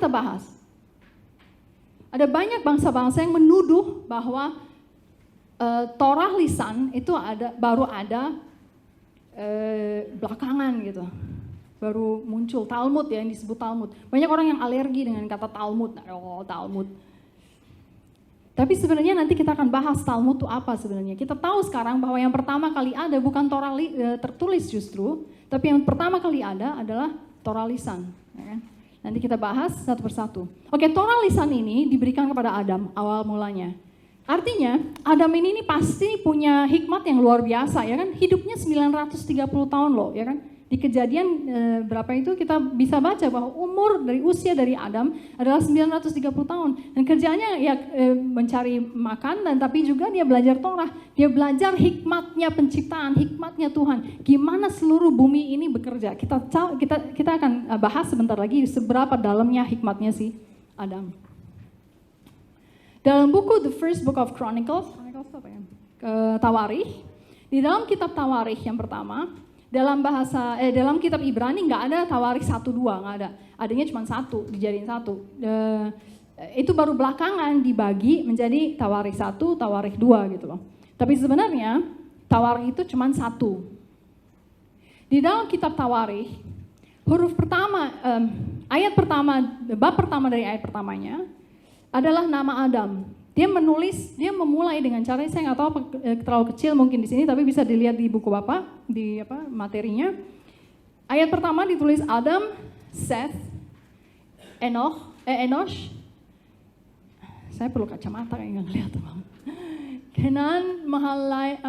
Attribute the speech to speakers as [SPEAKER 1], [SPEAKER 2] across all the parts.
[SPEAKER 1] kita bahas. Ada banyak bangsa-bangsa yang menuduh bahwa Torah lisan itu baru ada belakangan gitu. Baru muncul Talmud ya, yang disebut Talmud. Banyak orang yang alergi dengan kata Talmud. Oh, Talmud. Tapi sebenarnya nanti kita akan bahas Talmud itu apa sebenarnya. Kita tahu sekarang bahwa yang pertama kali ada bukan Torah tertulis justru, tapi yang pertama kali ada adalah Torah lisan. Ya kan? Nanti kita bahas satu persatu. Oke, Torah lisan ini diberikan kepada Adam awal mulanya. Artinya Adam ini pasti punya hikmat yang luar biasa ya kan. Hidupnya 930 tahun loh ya kan. Di Kejadian berapa itu kita bisa baca bahwa usia dari Adam adalah 930 tahun. Dan kerjanya ya mencari makan dan tapi juga dia belajar Torah. Dia belajar hikmatnya penciptaan, hikmatnya Tuhan. Gimana seluruh bumi ini bekerja. Kita akan bahas sebentar lagi seberapa dalamnya hikmatnya si Adam. Dalam buku The First Book of Chronicles apa ya? Tawarikh. Di dalam kitab Tawarikh yang pertama, dalam kitab Ibrani nggak ada Tawarikh 1, 2, nggak ada. Adanya cuma 1, dijadiin 1. Itu baru belakangan dibagi menjadi Tawarikh 1, Tawarikh 2 gitu loh. Tapi sebenarnya Tawarikh itu cuma 1. Di dalam kitab Tawarikh, huruf pertama, ayat pertama, bab pertama dari ayat pertamanya adalah nama Adam. Dia memulai dengan cara, saya nggak tahu terlalu kecil mungkin di sini, tapi bisa dilihat di buku Bapak, di materinya. Ayat pertama ditulis Adam, Seth, Enosh. Saya perlu kacamata kayak nggak ngeliat bang. Kenan,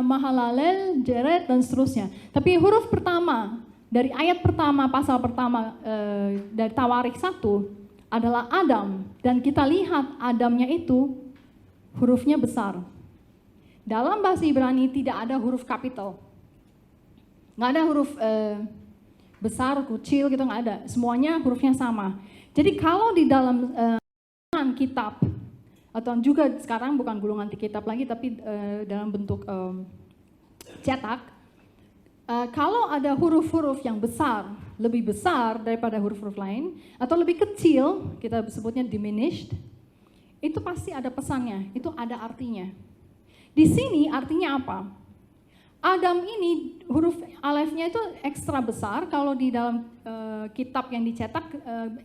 [SPEAKER 1] Mahalalel, Jared dan seterusnya. Tapi huruf pertama dari ayat pertama, pasal pertama dari Tawarikh 1 adalah Adam, dan kita lihat Adamnya itu hurufnya besar. Dalam bahasa Ibrani tidak ada huruf kapital, nggak ada huruf besar, kecil gitu, nggak ada. Semuanya hurufnya sama. Jadi kalau di dalam kitab atau juga sekarang bukan gulungan kitab lagi, tapi dalam bentuk cetak, kalau ada huruf-huruf yang besar, lebih besar daripada huruf-huruf lain, atau lebih kecil, kita sebutnya diminished, itu pasti ada pesannya, itu ada artinya. Di sini artinya apa? Adam ini huruf alefnya itu ekstra besar, kalau di dalam kitab yang dicetak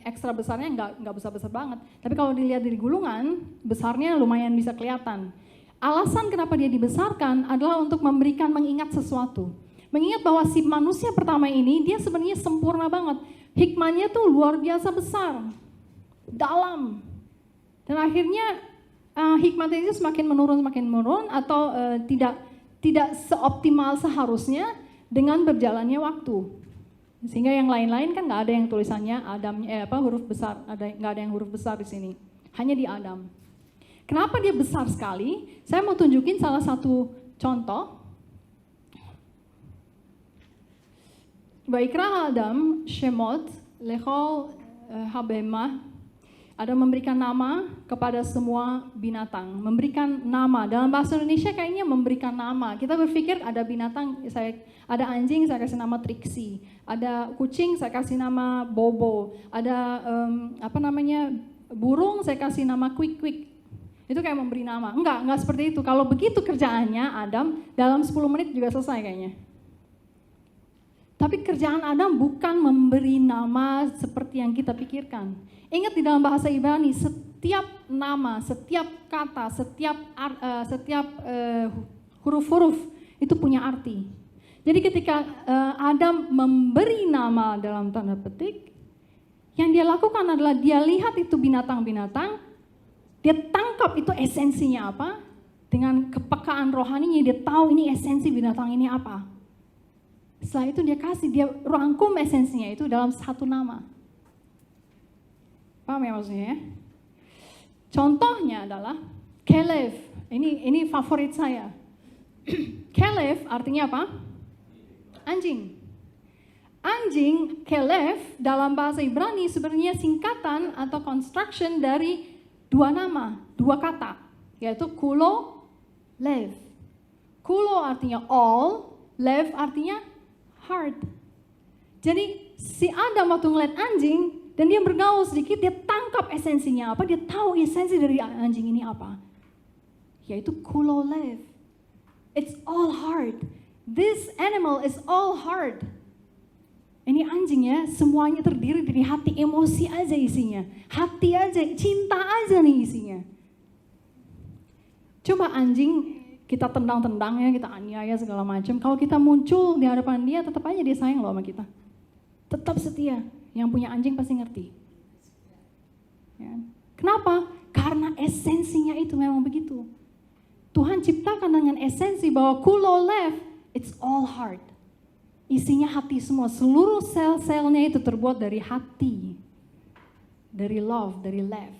[SPEAKER 1] ekstra besarnya nggak besar-besar banget. Tapi kalau dilihat dari gulungan, besarnya lumayan bisa kelihatan. Alasan kenapa dia dibesarkan adalah untuk mengingat sesuatu. Mengingat bahwa si manusia pertama ini dia sebenarnya sempurna banget. Hikmahnya tuh luar biasa besar, dalam. Dan akhirnya hikmatnya itu semakin menurun atau tidak seoptimal seharusnya dengan berjalannya waktu. Sehingga yang lain-lain kan nggak ada yang tulisannya Adamnya huruf besar, nggak ada yang huruf besar di sini. Hanya di Adam. Kenapa dia besar sekali? Saya mau tunjukin salah satu contoh. Vaikra Adam, Shemot, Lechol, Habemah, ada memberikan nama kepada semua binatang. Memberikan nama, dalam bahasa Indonesia kayaknya memberikan nama. Kita berpikir ada binatang, ada anjing saya kasih nama Trixie, ada kucing saya kasih nama Bobo, ada burung saya kasih nama Quick Quick. Itu kayak memberi nama. Enggak seperti itu. Kalau begitu kerjaannya Adam, dalam 10 menit juga selesai kayaknya. Tapi kerjaan Adam bukan memberi nama seperti yang kita pikirkan. Ingat di dalam bahasa Ibrani, setiap nama, setiap kata, setiap huruf-huruf itu punya arti. Jadi ketika Adam memberi nama dalam tanda petik, yang dia lakukan adalah dia lihat itu binatang-binatang, dia tangkap itu esensinya apa, dengan kepekaan rohaninya dia tahu ini esensi binatang ini apa. Setelah itu dia rangkum esensinya itu dalam satu nama. Paham ya maksudnya ya? Contohnya adalah Kelev. Ini favorit saya. Kelev artinya apa? Anjing. Anjing, Kelev dalam bahasa Ibrani sebenarnya singkatan atau construction dari dua nama, dua kata, yaitu kulo, lev. Kulo artinya all, lev artinya heart. Jadi si Adam waktu ngeliat anjing, Dan dia bergaul sedikit, dia tangkap esensinya apa, dia tahu esensi dari anjing ini apa. Yaitu kulolev. It's all heart. This animal is all heart. Ini anjing ya, semuanya terdiri dari hati, emosi aja isinya. Hati aja, cinta aja nih isinya. Coba anjing kita tendang-tendang ya, kita aniaya segala macam. Kalau kita muncul di hadapan dia, tetap aja dia sayang loh sama kita. Tetap setia. Yang punya anjing pasti ngerti. Ya. Kenapa? Karena esensinya itu memang begitu. Tuhan ciptakan dengan esensi bahwa kulolev, it's all heart. Isinya hati semua, seluruh sel-selnya itu terbuat dari hati. Dari love, dari lev.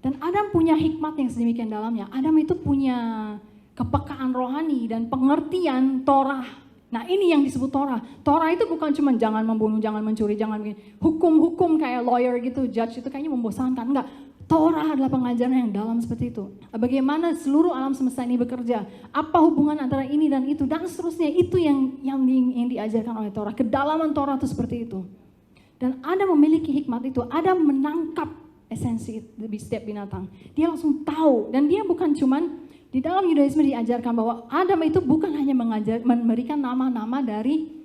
[SPEAKER 1] Dan Adam punya hikmat yang sedemikian dalamnya. Adam itu punya kepekaan rohani dan pengertian Torah. Nah ini yang disebut Torah. Torah itu bukan cuma jangan membunuh, jangan mencuri, jangan hukum-hukum kayak lawyer gitu, judge itu kayaknya membosankan. Enggak. Torah adalah pengajaran yang dalam seperti itu. Bagaimana seluruh alam semesta ini bekerja. Apa hubungan antara ini dan itu. Dan seterusnya itu yang diajarkan oleh Torah. Kedalaman Torah itu seperti itu. Dan Adam memiliki hikmat itu. Adam menangkap esensi di setiap binatang. Dia langsung tahu. Dan dia bukan cuman di dalam Yudaisme diajarkan bahwa Adam itu bukan hanya memberikan nama-nama dari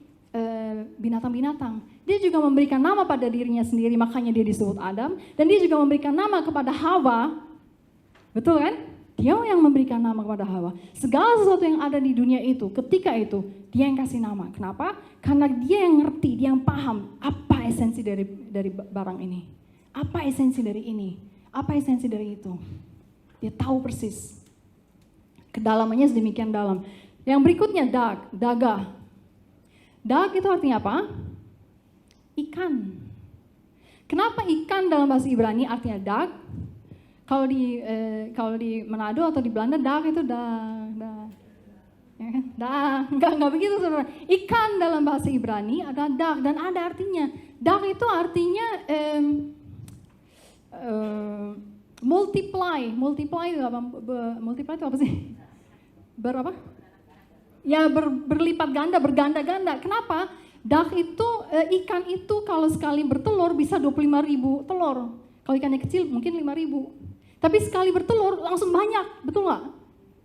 [SPEAKER 1] binatang-binatang. Dia juga memberikan nama pada dirinya sendiri, makanya dia disebut Adam. Dan dia juga memberikan nama kepada Hawa. Betul kan? Dia yang memberikan nama kepada Hawa. Segala sesuatu yang ada di dunia itu, ketika itu, dia yang kasih nama. Kenapa? Karena dia yang ngerti, dia yang paham apa esensi dari barang ini. Apa esensi dari ini? Apa esensi dari itu? Dia tahu persis. Kedalamannya sedemikian dalam. Yang berikutnya daga. Dag itu artinya apa? Ikan. Kenapa ikan dalam bahasa Ibrani artinya dag? Kalau di Manado atau di Belanda dag itu enggak begitu saudara. Ikan dalam bahasa Ibrani ada dag dan ada artinya. Dag itu artinya multiply. Multiply itu apa? Multiply itu apa sih? Berapa? Ya berlipat ganda, berganda-ganda. Kenapa? Dag itu, ikan itu kalau sekali bertelur bisa 25.000 telur. Kalau ikannya kecil mungkin 5.000. Tapi sekali bertelur langsung banyak, betul nggak?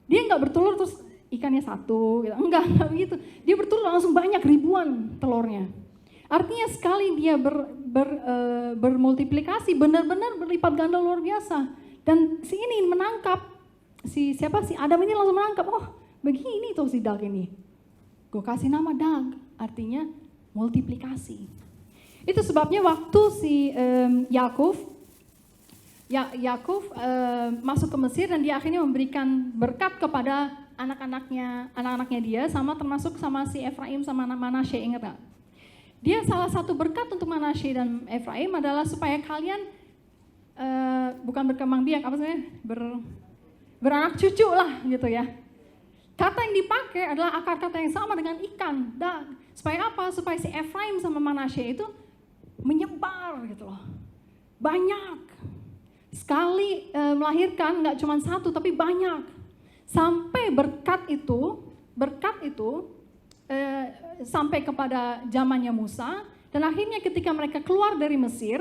[SPEAKER 1] Dia nggak bertelur terus ikannya satu, gitu. Enggak begitu. Dia bertelur langsung banyak, ribuan telurnya. Artinya sekali dia bermultiplikasi, benar-benar berlipat ganda luar biasa. Dan si ini menangkap, si Adam ini langsung menangkap, oh begini tuh si dag ini. Gue kasih nama dag, artinya multiplikasi. Itu sebabnya waktu si Yakub masuk ke Mesir dan dia akhirnya memberikan berkat kepada anak-anaknya dia, sama termasuk sama si Efraim sama Manasye, ingat gak? Dia salah satu berkat untuk Manasye dan Efraim adalah supaya kalian bukan berkembang biak, apa sebenarnya beranak cucu lah gitu ya. Kata yang dipakai adalah akar kata yang sama dengan ikan, dag. Supaya apa? Supaya si Efraim sama Manasye itu menyebar gitu loh. Banyak. Sekali melahirkan nggak cuma satu tapi banyak. Sampai berkat itu sampai kepada zamannya Musa. Dan akhirnya ketika mereka keluar dari Mesir,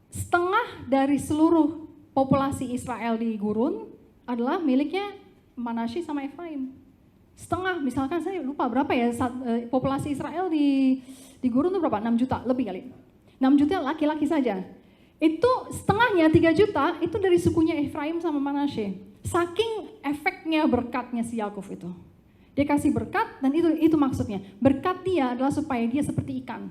[SPEAKER 1] setengah dari seluruh populasi Israel di gurun adalah miliknya Manasye sama Efraim. Setengah, misalkan saya lupa berapa ya populasi Israel di gurun itu berapa? 6 juta lebih kali. 6 juta laki-laki saja. Itu setengahnya 3 juta itu dari sukunya Efraim sama Manasye. Saking efeknya berkatnya si Yakub itu. Dia kasih berkat dan itu maksudnya. Berkat dia adalah supaya dia seperti ikan.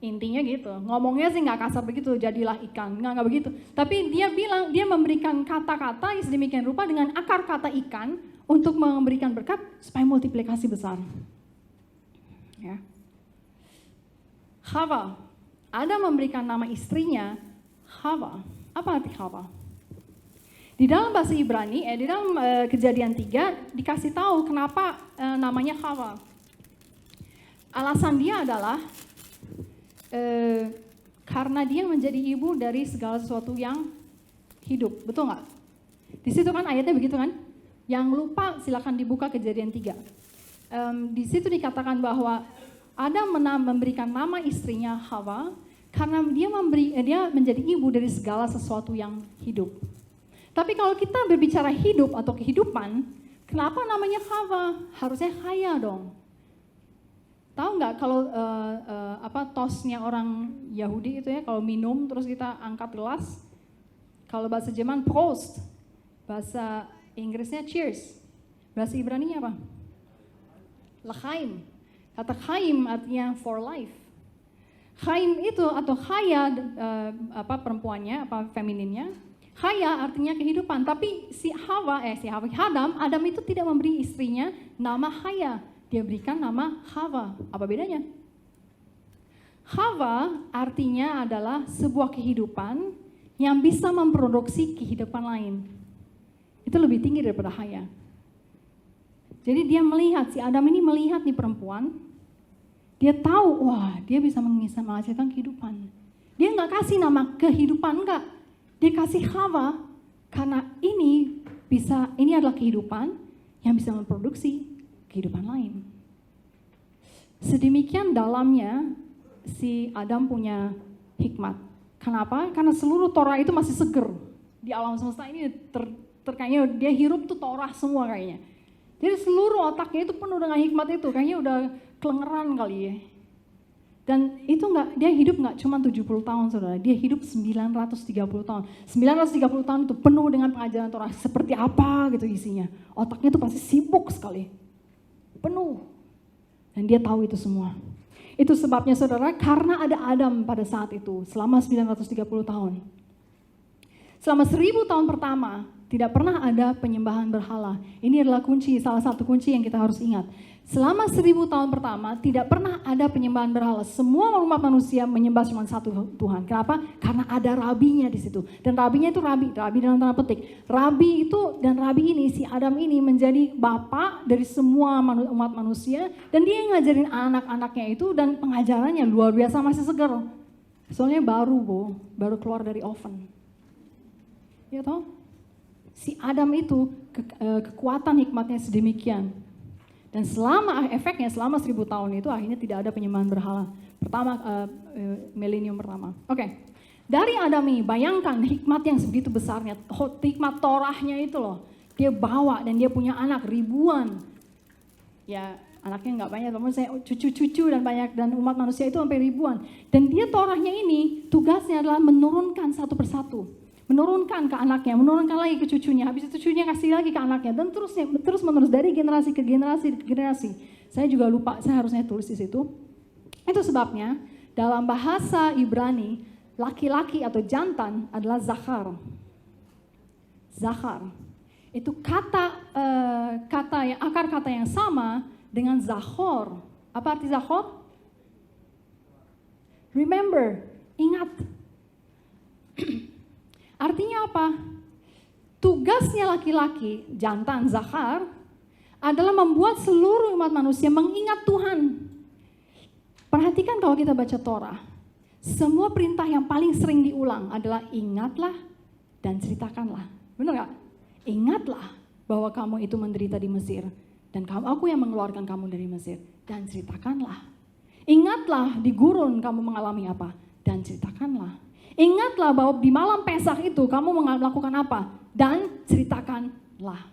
[SPEAKER 1] Intinya gitu. Ngomongnya sih nggak kasar begitu, jadilah ikan. Nggak begitu. Tapi dia bilang, dia memberikan kata-kata yang sedemikian rupa dengan akar kata ikan untuk memberikan berkat supaya multiplikasi besar. Ya. Hawa. Ada memberikan nama istrinya Hawa. Apa arti Hawa? Di dalam bahasa Ibrani, di dalam Kejadian 3 dikasih tahu kenapa namanya Hawa. Alasan dia adalah karena dia menjadi ibu dari segala sesuatu yang hidup, betul nggak? Di situ kan ayatnya begitu kan? Yang lupa silakan dibuka Kejadian 3. Di situ dikatakan bahwa Adam memberikan nama istrinya Hawa karena dia menjadi ibu dari segala sesuatu yang hidup. Tapi kalau kita berbicara hidup atau kehidupan, kenapa namanya Hawa? Harusnya Haya dong. Tahu nggak kalau tosnya orang Yahudi itu ya, kalau minum terus kita angkat gelas, kalau bahasa Jerman Prost, bahasa Inggrisnya cheers, bahasa Ibraninya apa? L'chaim. Kata chaim artinya for life. Chaim itu atau Haya perempuannya, femininnya. Haya artinya kehidupan, tapi Adam itu tidak memberi istrinya nama Haya. Dia berikan nama Hawa. Apa bedanya? Hawa artinya adalah sebuah kehidupan yang bisa memproduksi kehidupan lain. Itu lebih tinggi daripada Haya. Jadi dia melihat, si Adam ini melihat nih perempuan, dia tahu, wah dia bisa menghasilkan kehidupan. Dia nggak kasih nama kehidupan, enggak. Dia kasih Hawa karena ini adalah kehidupan yang bisa memproduksi kehidupan lain. Sedemikian dalamnya si Adam punya hikmat. Kenapa? Karena seluruh Torah itu masih seger. Di alam semesta ini kayaknya dia hirup tuh Torah semua kayaknya. Jadi seluruh otaknya itu penuh dengan hikmat itu. Kayaknya udah kelengeran kali ya. Dan itu dia hidup nggak cuma 70 tahun saudara. Dia hidup 930 tahun. 930 tahun itu penuh dengan pengajaran Torah. Seperti apa gitu isinya. Otaknya tuh pasti sibuk sekali. Penuh. Dan dia tahu itu semua. Itu sebabnya saudara, karena ada Adam pada saat itu, selama 930 tahun. Selama 1000 tahun pertama, tidak pernah ada penyembahan berhala. Ini adalah salah satu kunci yang kita harus ingat. Selama 1000 tahun pertama, tidak pernah ada penyembahan berhala. Semua umat manusia menyembah cuma satu Tuhan. Kenapa? Karena ada rabinya di situ. Dan rabinya itu rabi dalam tanda petik. Rabi itu dan rabi ini, si Adam ini menjadi bapak dari semua umat manusia. Dan dia yang ngajarin anak-anaknya itu, dan pengajarannya luar biasa, masih segar. Soalnya baru keluar dari oven. Ya toh? Si Adam itu kekuatan hikmatnya sedemikian. Dan efeknya selama 1000 tahun itu akhirnya tidak ada penyembahan berhala. Pertama, milenium pertama. Oke. Dari Adam ini, bayangkan hikmat yang segitu besarnya, hikmat Torahnya itu loh. Dia bawa dan dia punya anak ribuan. Ya anaknya nggak banyak, namun saya cucu-cucu dan banyak, dan umat manusia itu sampai ribuan. Dan dia Torahnya ini, tugasnya adalah menurunkan satu persatu. Menurunkan ke anaknya, menurunkan lagi ke cucunya, habis itu cucunya kasih lagi ke anaknya, dan terus menerus dari generasi ke generasi. Saya juga lupa, saya harusnya tulis di situ. Itu sebabnya dalam bahasa Ibrani, laki-laki atau jantan adalah zachar. Zachar itu akar kata yang sama dengan zachor. Apa arti zachor? Remember, ingat. Artinya apa? Tugasnya laki-laki, jantan, zachar, adalah membuat seluruh umat manusia mengingat Tuhan. Perhatikan kalau kita baca Torah, semua perintah yang paling sering diulang adalah ingatlah dan ceritakanlah. Benar gak? Ingatlah bahwa kamu itu menderita di Mesir, dan aku yang mengeluarkan kamu dari Mesir, dan ceritakanlah. Ingatlah di gurun kamu mengalami apa, dan ceritakanlah. Ingatlah bahwa di malam Pesak itu kamu melakukan apa, dan ceritakanlah.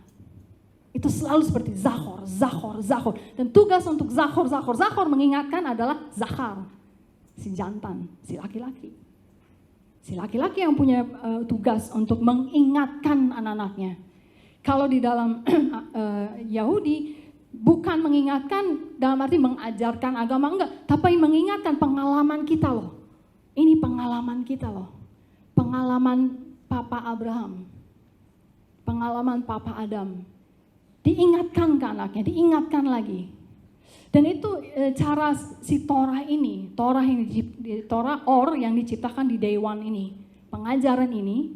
[SPEAKER 1] Itu selalu seperti zachor. Dan tugas untuk zachor mengingatkan adalah zachar, si jantan, si laki-laki. Si laki-laki yang punya tugas untuk mengingatkan anak-anaknya. Kalau di dalam Yahudi, bukan mengingatkan dalam arti mengajarkan agama, enggak, tapi mengingatkan pengalaman kita loh. Ini pengalaman kita loh, pengalaman Papa Abraham, pengalaman Papa Adam. Diingatkan ke anaknya, diingatkan lagi. Dan itu cara si Torah yang diciptakan di Day One ini, pengajaran ini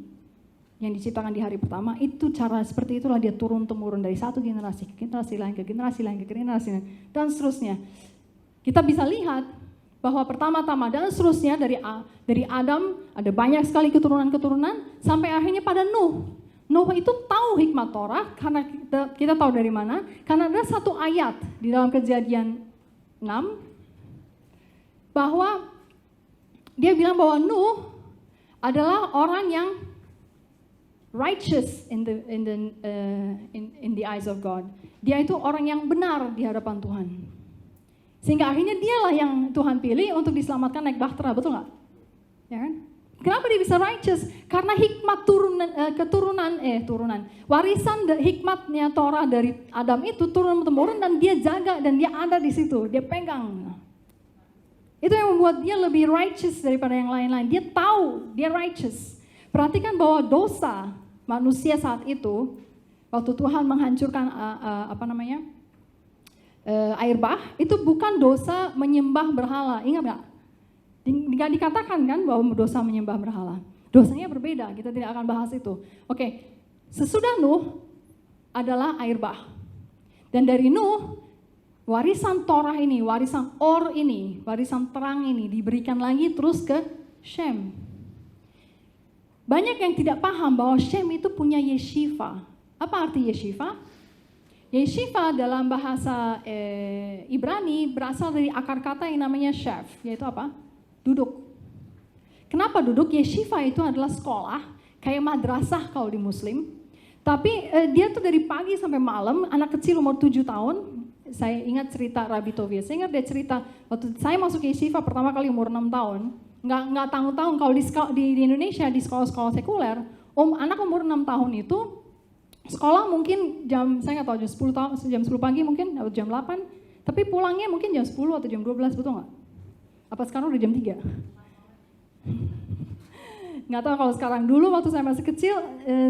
[SPEAKER 1] yang diciptakan di hari pertama, itu cara seperti itulah dia turun-temurun dari satu generasi ke generasi lain, ke generasi lain, dan seterusnya. Kita bisa lihat bahwa pertama-tama dan seterusnya dari Adam ada banyak sekali keturunan-keturunan sampai akhirnya pada Nuh. Nuh itu tahu hikmat Torah karena kita tahu dari mana? Karena ada satu ayat di dalam Kejadian 6 bahwa dia bilang bahwa Nuh adalah orang yang righteous in the eyes of God. Dia itu orang yang benar di hadapan Tuhan. Sehingga akhirnya dialah yang Tuhan pilih untuk diselamatkan naik bahtera, betul nggak? Ya kan? Kenapa dia bisa righteous? Karena hikmat warisan hikmatnya Torah dari Adam itu turun-temurun dan dia jaga dan dia ada di situ, dia pegang. Itu yang membuat dia lebih righteous daripada yang lain-lain. Dia tahu dia righteous. Perhatikan bahwa dosa manusia saat itu, waktu Tuhan menghancurkan air bah, itu bukan dosa menyembah berhala. Ingat nggak? Nggak dikatakan kan bahwa dosa menyembah berhala. Dosanya berbeda, kita tidak akan bahas itu. Oke, sesudah Nuh adalah air bah. Dan dari Nuh, warisan Torah ini, warisan Or ini, warisan terang ini diberikan lagi terus ke Shem. Banyak yang tidak paham bahwa Shem itu punya Yeshiva. Apa arti Yeshiva? Yeshiva dalam bahasa Ibrani berasal dari akar kata yang namanya shev, yaitu apa? Duduk. Kenapa duduk? Yeshiva itu adalah sekolah, kayak madrasah kalau di Muslim. Tapi dia tuh dari pagi sampai malam, anak kecil umur 7 tahun, saya ingat cerita Rabbi Tovia, saya ingat dia cerita, waktu saya masuk Yeshiva pertama kali umur 6 tahun, nggak tanggung-tanggung kalau di Indonesia, di sekolah-sekolah sekuler, anak umur 6 tahun itu, sekolah mungkin saya nggak tahu, jam 10 pagi mungkin, atau jam 8, tapi pulangnya mungkin jam 10 atau jam 12, betul nggak? Apa sekarang udah jam 3? Nggak tahu kalau sekarang. Dulu waktu saya masih kecil,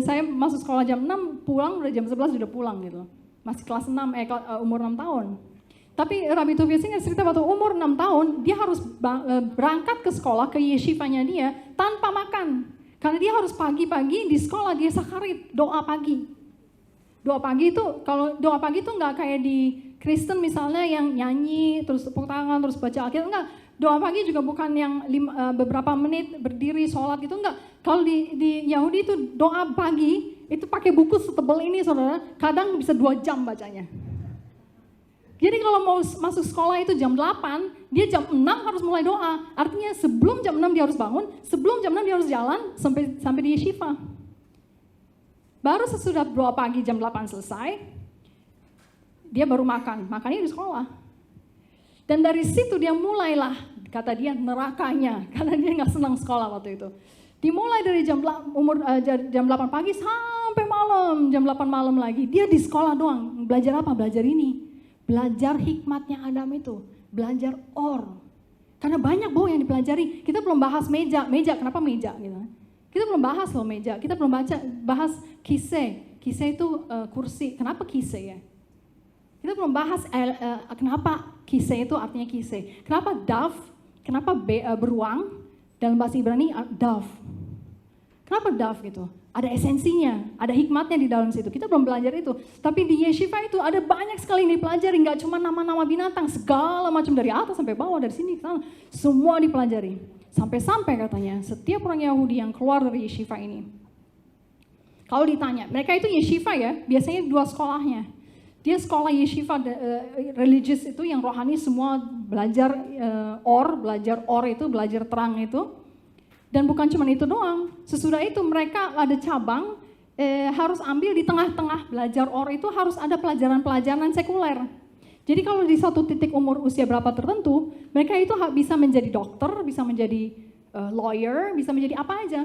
[SPEAKER 1] saya masuk sekolah jam 6, pulang udah jam 11 udah pulang gitu. Masih kelas 6, umur 6 tahun. Tapi Rabbi Tovia cerita waktu umur 6 tahun, dia harus berangkat ke sekolah, ke yeshivanya dia, tanpa makan. Karena dia harus pagi-pagi di sekolah, dia sakarit, doa pagi. Doa pagi itu, kalau doa pagi itu nggak kayak di Kristen misalnya yang nyanyi, terus tepuk tangan, terus baca Alkitab, enggak. Doa pagi juga bukan yang beberapa menit berdiri sholat gitu, enggak. Kalau di Yahudi itu doa pagi, itu pakai buku setebal ini saudara, kadang bisa 2 jam bacanya. Jadi kalau mau masuk sekolah itu jam 8, dia jam 6 harus mulai doa. Artinya sebelum jam 6 dia harus bangun, sebelum jam 6 dia harus jalan sampai di yeshiva. Baru sesudah doa pagi jam 8 selesai, dia baru makannya di sekolah. Dan dari situ dia mulailah, kata dia, nerakanya, karena dia nggak senang sekolah waktu itu. Dimulai dari jam 8 pagi sampai malam, jam 8 malam lagi. Dia di sekolah doang, belajar apa? Belajar ini. Belajar hikmatnya Adam itu, belajar Or. Karena banyak yang dipelajari. Kita belum bahas meja, kenapa meja gitu. Kita belum bahas loh meja, kita belum bahas kiseh. Kiseh itu kursi, kenapa kiseh ya? Kita belum bahas kenapa kiseh itu artinya kiseh. Kenapa dav, kenapa beruang, dalam bahasa Ibrani dav. Kenapa dav gitu? Ada esensinya, ada hikmatnya di dalam situ. Kita belum belajar itu. Tapi di yeshiva itu ada banyak sekali yang dipelajari, nggak cuma nama-nama binatang, segala macam dari atas sampai bawah, dari sini ke sana, semua dipelajari. Sampai-sampai katanya, setiap orang Yahudi yang keluar dari yeshiva ini, kalau ditanya, mereka itu yeshiva ya, biasanya 2 sekolahnya. Dia sekolah yeshiva religius itu yang rohani semua belajar belajar Or itu, belajar terang itu. Dan bukan cuma itu doang, sesudah itu mereka ada cabang, harus ambil di tengah-tengah belajar Or itu harus ada pelajaran-pelajaran sekuler. Jadi kalau di satu titik umur usia berapa tertentu, mereka itu bisa menjadi dokter, bisa menjadi lawyer, bisa menjadi apa aja.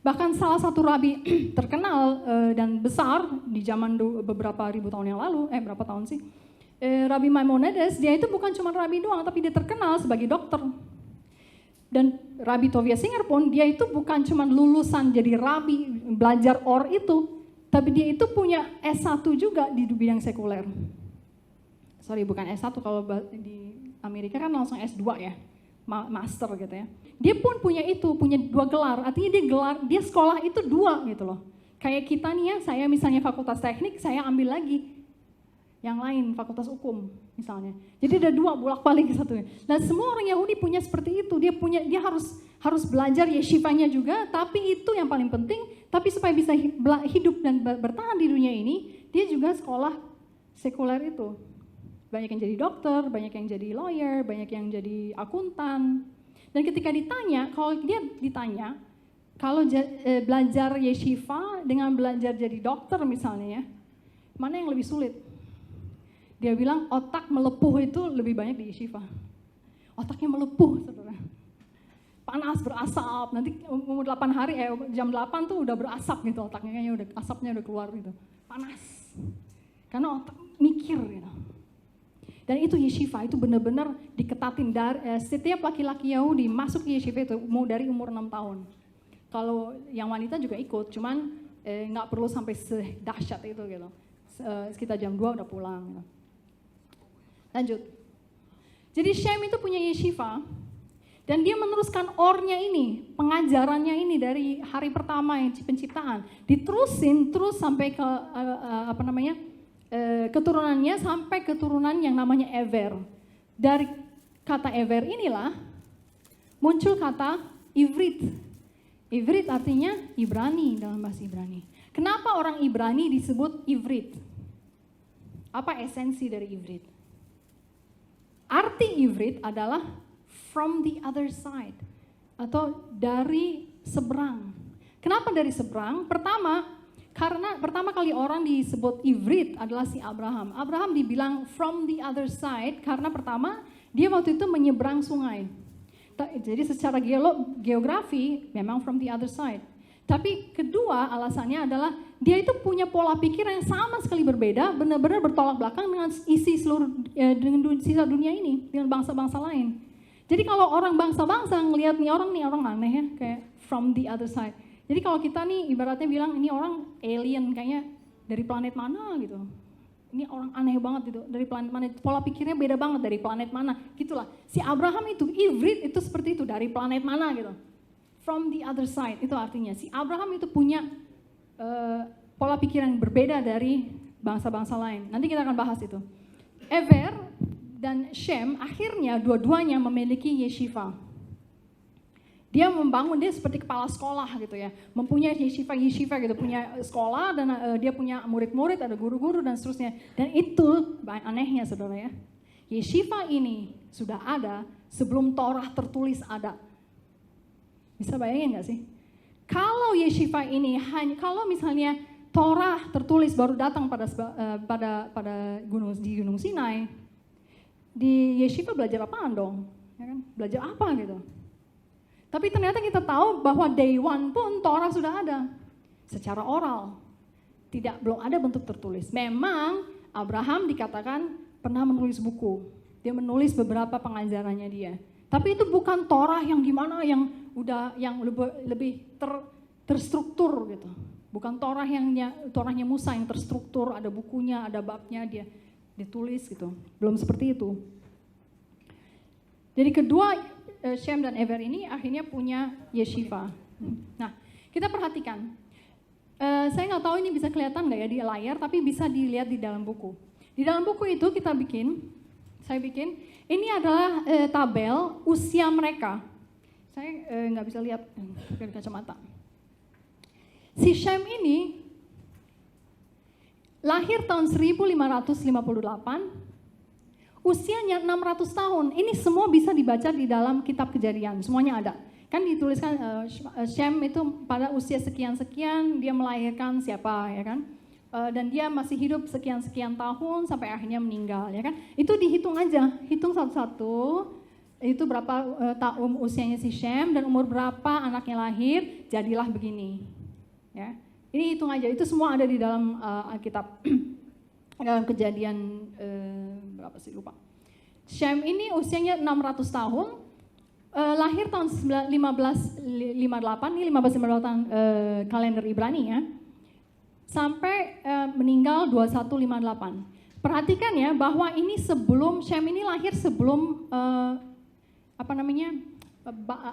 [SPEAKER 1] Bahkan salah satu rabi terkenal dan besar di zaman beberapa ribu tahun yang lalu, berapa tahun sih? Rabbi Maimonides, dia itu bukan cuma rabi doang, tapi dia terkenal sebagai dokter. Dan Rabbi Tovia Singer pun, dia itu bukan cuma lulusan jadi rabi, belajar Or itu, tapi dia itu punya S1 juga di bidang sekuler. Sorry, bukan S1, kalau di Amerika kan langsung S2 ya, master gitu ya. Dia pun punya 2 gelar, artinya dia sekolah itu 2 gitu loh. Kayak kita nih ya, saya misalnya fakultas teknik, saya ambil lagi yang lain, fakultas hukum misalnya. Jadi ada 2 bolak-balik satunya. Nah semua orang Yahudi punya seperti itu, dia harus belajar yeshivanya juga, tapi itu yang paling penting, tapi supaya bisa hidup dan bertahan di dunia ini, dia juga sekolah sekuler itu. Banyak yang jadi dokter, banyak yang jadi lawyer, banyak yang jadi akuntan. Dan ketika ditanya, kalau belajar yeshiva dengan belajar jadi dokter misalnya ya, mana yang lebih sulit? Dia bilang otak melepuh itu lebih banyak di yeshiva. Otaknya melepuh, saudara. Panas, berasap, nanti umur 8 hari, jam 8 tuh udah berasap gitu otaknya, kayaknya udah asapnya udah keluar gitu. Panas, karena otak mikir gitu. Dan itu yeshiva, itu benar-benar diketatin. Setiap laki-laki Yahudi masuk yeshiva itu mau dari umur 6 tahun. Kalau yang wanita juga ikut, cuman nggak perlu sampai sedahsyat itu gitu. Sekitar jam 2 udah pulang gitu. Lanjut. Jadi Shem itu punya yeshiva, dan dia meneruskan ornya ini, pengajarannya ini dari hari pertama yang penciptaan, diterusin terus sampai ke keturunannya, sampai keturunan yang namanya Ever. Dari kata Ever inilah muncul kata Ivrit. Ivrit artinya Ibrani dalam bahasa Ibrani. Kenapa orang Ibrani disebut Ivrit? Apa esensi dari Ivrit? Arti Ivrit adalah from the other side, atau dari seberang. Kenapa dari seberang? Karena pertama kali orang disebut Ivrit adalah si Abraham. Abraham dibilang from the other side karena pertama dia waktu itu menyeberang sungai. Jadi secara geografi memang from the other side. Tapi kedua alasannya adalah dia itu punya pola pikir yang sama sekali berbeda, benar-benar bertolak belakang dengan dengan sisa dunia ini, dengan bangsa-bangsa lain. Jadi kalau orang bangsa-bangsa ngelihat nih orang aneh ya, kayak from the other side. Jadi kalau kita nih ibaratnya bilang ini orang alien, kayaknya dari planet mana gitu. Ini orang aneh banget gitu, dari planet mana, pola pikirnya beda banget dari planet mana, gitulah. Si Abraham itu, Ivrit itu seperti itu, dari planet mana gitu. From the other side, itu artinya si Abraham itu punya pola pikir yang berbeda dari bangsa-bangsa lain. Nanti kita akan bahas itu. Ever dan Shem akhirnya dua-duanya memiliki yeshiva. Dia seperti kepala sekolah gitu ya, mempunyai yeshiva gitu, punya sekolah dan dia punya murid-murid, ada guru-guru dan seterusnya. Dan itu anehnya saudara ya, yeshiva ini sudah ada sebelum Torah tertulis ada. Bisa bayangin nggak sih? Kalau yeshiva ini kalau misalnya Torah tertulis baru datang pada Gunung Sinai, di yeshiva belajar apaan dong? Ya kan? Belajar apa gitu? Tapi ternyata kita tahu bahwa day one pun Torah sudah ada secara oral, belum ada bentuk tertulis. Memang Abraham dikatakan pernah menulis buku, dia menulis beberapa pengajarannya dia. Tapi itu bukan Torah yang gimana, yang lebih terstruktur gitu. Bukan Torahnya Musa yang terstruktur, ada bukunya, ada babnya, dia ditulis gitu. Belum seperti itu. Jadi kedua Shem dan Ever ini akhirnya punya yeshiva. Nah, kita perhatikan. Saya nggak tahu ini bisa kelihatan nggak ya di layar, tapi bisa dilihat di dalam buku. Di dalam buku itu saya bikin, ini adalah tabel usia mereka. Saya nggak bisa lihat dari kacamata. Si Shem ini lahir tahun 1558, usianya 600 tahun. Ini semua bisa dibaca di dalam kitab Kejadian, semuanya ada. Kan dituliskan Shem itu pada usia sekian-sekian dia melahirkan siapa ya kan? Dan dia masih hidup sekian-sekian tahun sampai akhirnya meninggal ya kan? Itu dihitung aja, hitung satu-satu. Itu berapa tahun usianya si Shem dan umur berapa anaknya lahir, jadilah begini. Ya. Ini hitung aja, itu semua ada di dalam Alkitab. Dalam Kejadian berapa sih lupa. Shem ini usianya 600 tahun, lahir tahun 1558, ini 1558 kalender Ibrani ya, sampai meninggal 2158. Perhatikan ya bahwa ini sebelum Shem ini lahir sebelum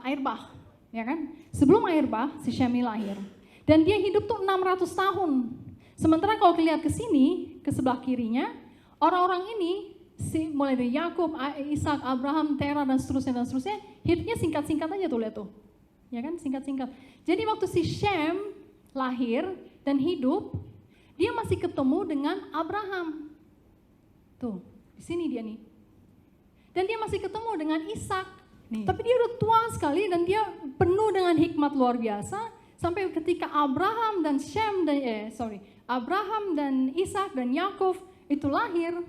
[SPEAKER 1] air bah, ya kan? Sebelum air bah si Shem ini lahir, dan dia hidup tuh 600 tahun. Sementara kalau dilihat ke sini, ke sebelah kirinya, orang-orang ini mulai dari Yakub, Ishak, Abraham, Terah dan seterusnya, hidupnya singkat-singkat aja tuh, lihat tuh. Ya kan, singkat-singkat. Jadi waktu si Shem lahir dan hidup, dia masih ketemu dengan Abraham. Tuh, di Di sini dia nih. Dan dia masih ketemu dengan Ishak. Tapi dia udah tua sekali dan dia penuh dengan hikmat luar biasa. Sampai ketika Abraham dan Abraham dan Ishak dan Yakub itu lahir,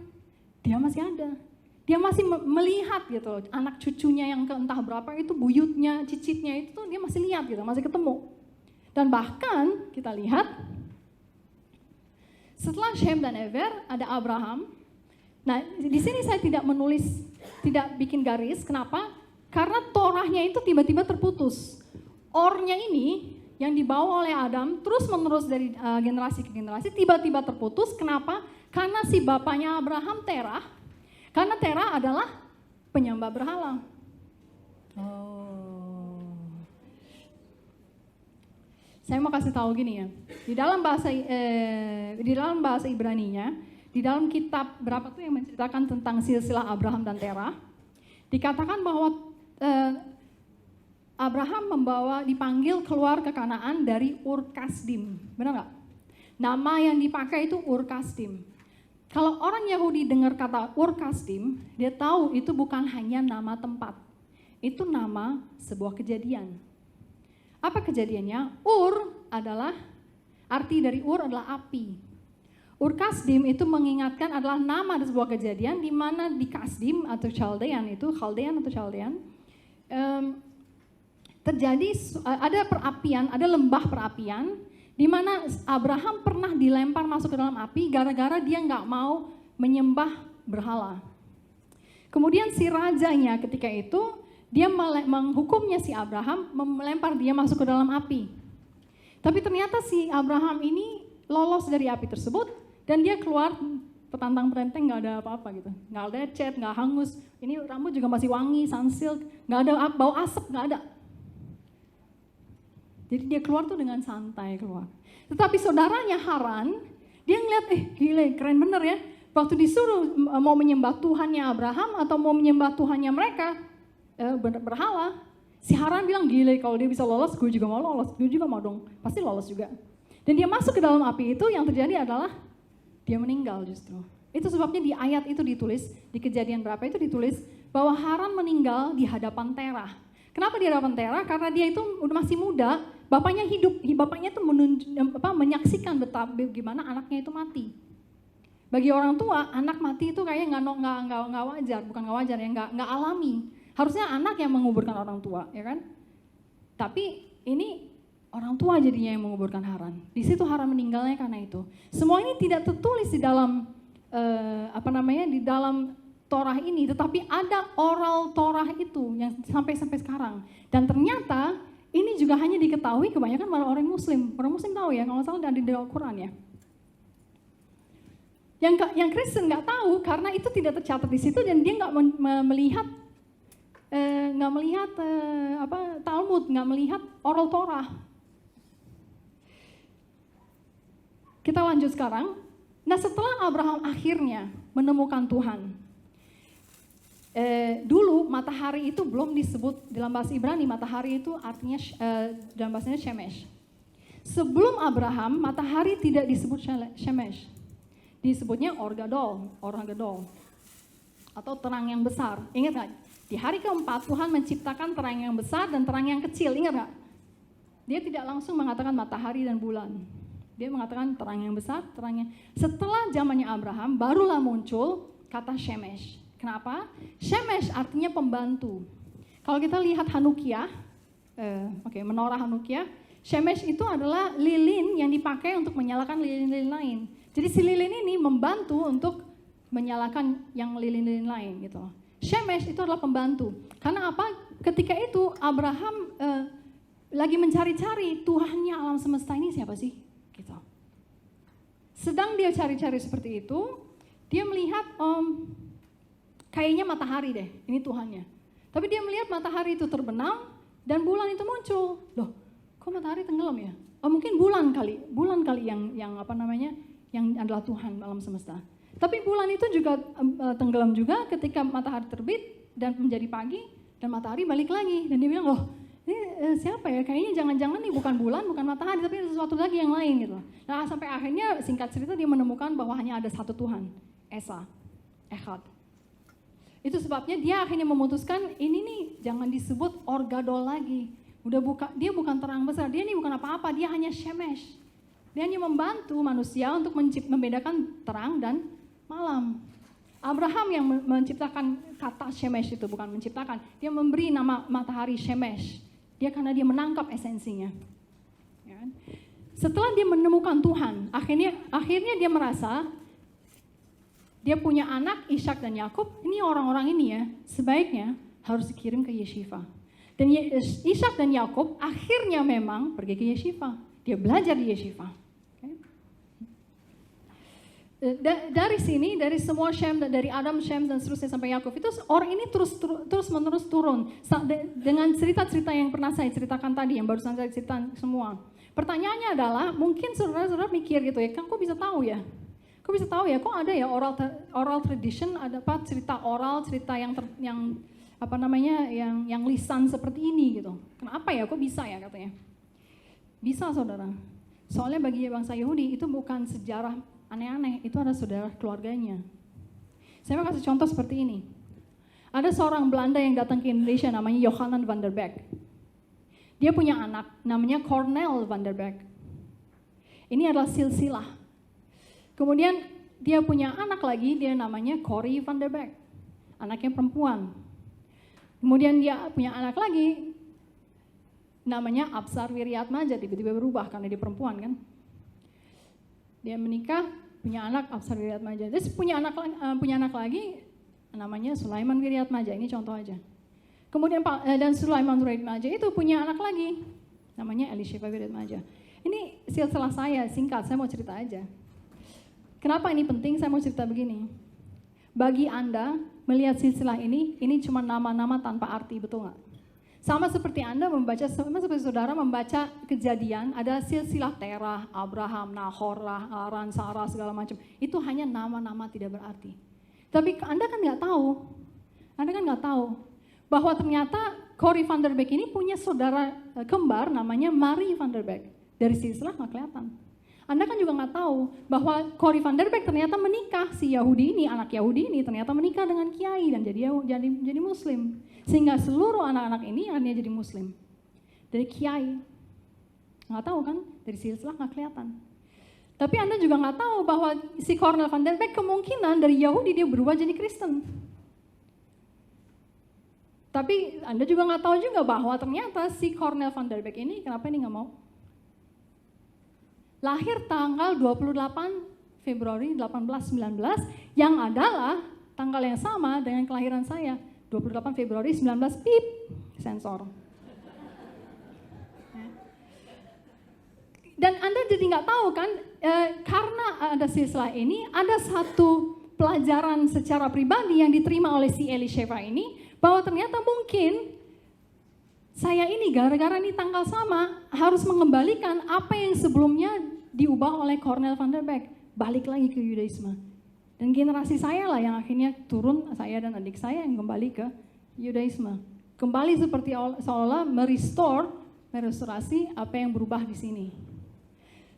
[SPEAKER 1] dia masih ada. Dia masih melihat gitu, anak cucunya yang entah berapa itu, buyutnya, cicitnya itu dia masih lihat gitu, masih ketemu. Dan bahkan kita lihat setelah Shem dan Eber ada Abraham. Nah, di sini saya tidak menulis, tidak bikin garis. Kenapa? Karena Torahnya itu tiba-tiba terputus. Ornya ini yang dibawa oleh Adam terus-menerus dari generasi ke generasi tiba-tiba terputus. Kenapa? Karena si bapaknya Abraham Terah. Karena Terah adalah penyembah berhala. Saya mau kasih tahu gini ya. Di dalam bahasa Ibrani-nya, di dalam kitab berapa tuh yang menceritakan tentang silsilah Abraham dan Terah, dikatakan bahwa Abraham dipanggil keluar ke Kanaan dari Ur Kasdim. Benar nggak? Nama yang dipakai itu Ur Kasdim. Kalau orang Yahudi dengar kata Ur Kasdim, dia tahu itu bukan hanya nama tempat. Itu nama sebuah kejadian. Apa kejadiannya? Ur adalah, arti dari Ur adalah api. Ur Kasdim itu mengingatkan adalah nama dari sebuah kejadian di mana di Kasdim atau Chaldean itu, terjadi ada perapian, ada lembah perapian di mana Abraham pernah dilempar masuk ke dalam api gara-gara dia nggak mau menyembah berhala. Kemudian si rajanya ketika itu dia menghukumnya si Abraham, melempar dia masuk ke dalam api. Tapi ternyata si Abraham ini lolos dari api tersebut dan dia keluar petantang-petenteng, nggak ada apa-apa gitu, nggak ada cat, nggak hangus. Ini rambut juga masih wangi, sunsilk, nggak ada bau asap, nggak ada. Jadi dia keluar tuh dengan santai keluar. Tetapi saudaranya Haran, dia ngeliat, gila, keren bener ya. Waktu disuruh mau menyembah Tuhannya Abraham atau mau menyembah Tuhannya mereka, berhala, si Haran bilang, gila kalau dia bisa lolos, gue juga mau lolos, gue juga mau dong, pasti lolos juga. Dan dia masuk ke dalam api itu, yang terjadi adalah dia meninggal justru. Itu sebabnya di ayat itu ditulis, di Kejadian berapa itu ditulis, bahwa Haran meninggal di hadapan Terah. Kenapa di hadapan Terah? Karena dia itu udah masih muda, bapaknya hidup, bapaknya itu menyaksikan betapa gimana anaknya itu mati. Bagi orang tua, anak mati itu kayaknya nggak wajar, bukan nggak wajar ya, nggak alami. Harusnya anak yang menguburkan orang tua, ya kan? Tapi ini orang tua jadinya yang menguburkan Haran. Di situ Haran meninggalnya karena itu. Semua ini tidak tertulis di dalam di dalam Torah ini, tetapi ada oral Torah itu yang sampai sekarang. Dan ternyata ini juga hanya diketahui kebanyakan malah orang Muslim. Orang Muslim tahu ya, kalau nggak salah ada di Al-Quran ya. Yang Kristen nggak tahu karena itu tidak tercatat di situ dan dia nggak melihat Talmud, nggak melihat oral Torah. Kita lanjut sekarang. Nah, setelah Abraham akhirnya menemukan Tuhan, dulu matahari itu belum disebut dalam bahasa Ibrani, matahari itu artinya dalam bahasanya Shemesh. Sebelum Abraham, matahari tidak disebut Shemesh. Disebutnya Or Gadol, atau terang yang besar. Ingat nggak? Di hari keempat Tuhan menciptakan terang yang besar dan terang yang kecil, ingat nggak? Dia tidak langsung mengatakan matahari dan bulan. Dia mengatakan terang yang besar, terangnya. Setelah zamannya Abraham, barulah muncul kata Shemesh. Kenapa? Shemesh artinya pembantu. Kalau kita lihat Hanukkah, menorah Hanukkah, Shemesh itu adalah lilin yang dipakai untuk menyalakan lilin-lilin lain. Jadi si lilin ini membantu untuk menyalakan yang lilin-lilin lain gitu. Shemesh itu adalah pembantu. Karena apa? Ketika itu Abraham lagi mencari-cari Tuhannya alam semesta ini siapa sih? Gitu. Sedang dia cari-cari seperti itu, dia melihat kayaknya matahari deh, ini Tuhannya. Tapi dia melihat matahari itu terbenam dan bulan itu muncul. Loh, kok matahari tenggelam ya? Oh, mungkin bulan kali yang adalah Tuhan alam semesta. Tapi bulan itu juga tenggelam juga ketika matahari terbit dan menjadi pagi dan matahari balik lagi. Dan dia bilang, loh ini siapa ya? Kayaknya jangan-jangan nih bukan bulan, bukan matahari, tapi ada sesuatu lagi yang lain gitu. Nah sampai akhirnya singkat cerita dia menemukan bahwa hanya ada satu Tuhan, Esa, Echad. Itu sebabnya dia akhirnya memutuskan ini nih jangan disebut Or-Gadol lagi. Dia bukan terang besar, dia ini bukan apa-apa, dia hanya Shemesh. Dia hanya membantu manusia untuk membedakan terang dan malam. Abraham yang menciptakan kata Shemesh itu, bukan menciptakan. Dia memberi nama matahari Shemesh. Karena dia menangkap esensinya. Ya kan? Setelah dia menemukan Tuhan, akhirnya dia merasa dia punya anak Ishak dan Yakub. Ini orang-orang ini ya, sebaiknya harus dikirim ke Yeshiva. Dan Ishak dan Yakub akhirnya memang pergi ke Yeshiva. Dia belajar di Yeshiva. Okay. Dari sini, dari semua Shem, dari Adam, Shem dan seterusnya sampai Yakub, itu orang ini terus menerus turun dengan cerita-cerita yang pernah saya ceritakan tadi, yang barusan saya ceritakan semua. Pertanyaannya adalah, mungkin saudara-saudara mikir gitu ya, kok bisa tahu ya? Kok bisa tahu ya? Kok ada ya oral tradition, ada apa cerita oral, cerita yang lisan seperti ini gitu. Kenapa ya? Kok bisa ya katanya? Bisa saudara. Soalnya bagi bangsa Yahudi itu bukan sejarah aneh-aneh, itu ada saudara keluarganya. Saya mau kasih contoh seperti ini. Ada seorang Belanda yang datang ke Indonesia namanya Johanan van der Beek. Dia punya anak namanya Cornel van der Beek. Ini adalah silsilah. Kemudian dia punya anak lagi, dia namanya Corrie van der Beek. Anaknya perempuan. Kemudian dia punya anak lagi, namanya Absar Wiryatmaja, tiba-tiba berubah karena dia perempuan kan. Dia menikah, punya anak Absar Wiryatmaja. Terus punya anak lagi, namanya Sulaiman Wiryatmaja, ini contoh aja. Kemudian dan Sulaiman Wiryatmaja itu punya anak lagi, namanya Elisheva Wiryatmaja. Ini silsilah saya, singkat, saya mau cerita aja. Kenapa ini penting? Saya mau cerita begini. Bagi Anda, melihat silsilah ini cuma nama-nama tanpa arti, betul nggak? Sama seperti saudara membaca Kejadian, ada silsilah Terah, Abraham, Nahor, Haran, Sarah, segala macam. Itu hanya nama-nama tidak berarti. Tapi Anda kan nggak tahu bahwa ternyata Corrie van der Beek ini punya saudara kembar namanya Marie van der Beek. Dari silsilah nggak kelihatan. Anda kan juga nggak tahu bahwa Corrie van der Beek ternyata menikah, si Yahudi ini, anak Yahudi ini ternyata menikah dengan kiai dan jadi Muslim. Sehingga seluruh anak-anak ini akhirnya jadi Muslim. Dari kiai. Nggak tahu kan, dari silsilah nggak kelihatan. Tapi Anda juga nggak tahu bahwa si Cornel van der Beek kemungkinan dari Yahudi dia berubah jadi Kristen. Tapi Anda juga nggak tahu juga bahwa ternyata si Cornel van der Beek ini, kenapa ini nggak mau? Lahir tanggal 28 Februari 1819 yang adalah tanggal yang sama dengan kelahiran saya. 28 Februari 19 pip, sensor. Dan Anda jadi nggak tahu kan, karena ada silsilah ini, ada satu pelajaran secara pribadi yang diterima oleh si Elisheva ini, bahwa ternyata mungkin saya ini gara-gara ini tanggal sama harus mengembalikan apa yang sebelumnya diubah oleh Cornel van der Beek, balik lagi ke Yudaisme. Dan generasi saya lah yang akhirnya turun, saya dan adik saya yang kembali ke Yudaisme. Kembali seperti seolah merestorasi apa yang berubah di sini.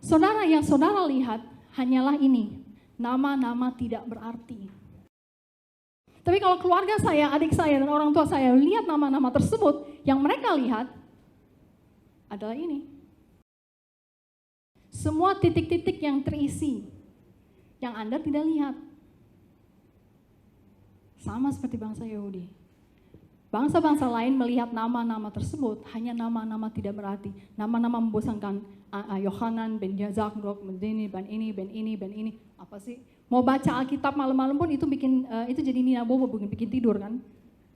[SPEAKER 1] Saudara, yang saudara lihat hanyalah ini, nama-nama tidak berarti. Tapi kalau keluarga saya, adik saya, dan orang tua saya lihat nama-nama tersebut, yang mereka lihat adalah ini. Semua titik-titik yang terisi, yang Anda tidak lihat. Sama seperti bangsa Yahudi. Bangsa-bangsa lain melihat nama-nama tersebut, hanya nama-nama tidak berarti. Nama-nama membosankan, Yohanan, Ben Zakdok, ben ini. Apa sih? Mau baca Alkitab malam-malam pun itu jadi nina bobo, bikin tidur kan?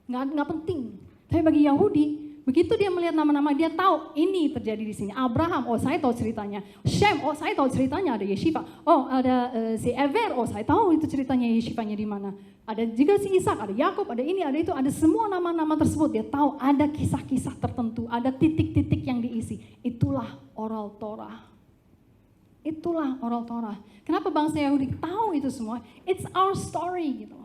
[SPEAKER 1] Nggak penting. Tapi bagi Yahudi, begitu dia melihat nama-nama, dia tahu ini terjadi di sini. Abraham, oh saya tahu ceritanya. Shem, oh saya tahu ceritanya, ada Yeshiva. Oh ada si Ever, oh saya tahu itu ceritanya Yeshivanya di mana. Ada juga si Ishak, ada Yakub, ada ini, ada itu, ada semua nama-nama tersebut. Dia tahu ada kisah-kisah tertentu, ada titik-titik yang diisi. Itulah oral Torah. Itulah oral Torah. Kenapa bangsa Yahudi tahu itu semua? It's our story gitu.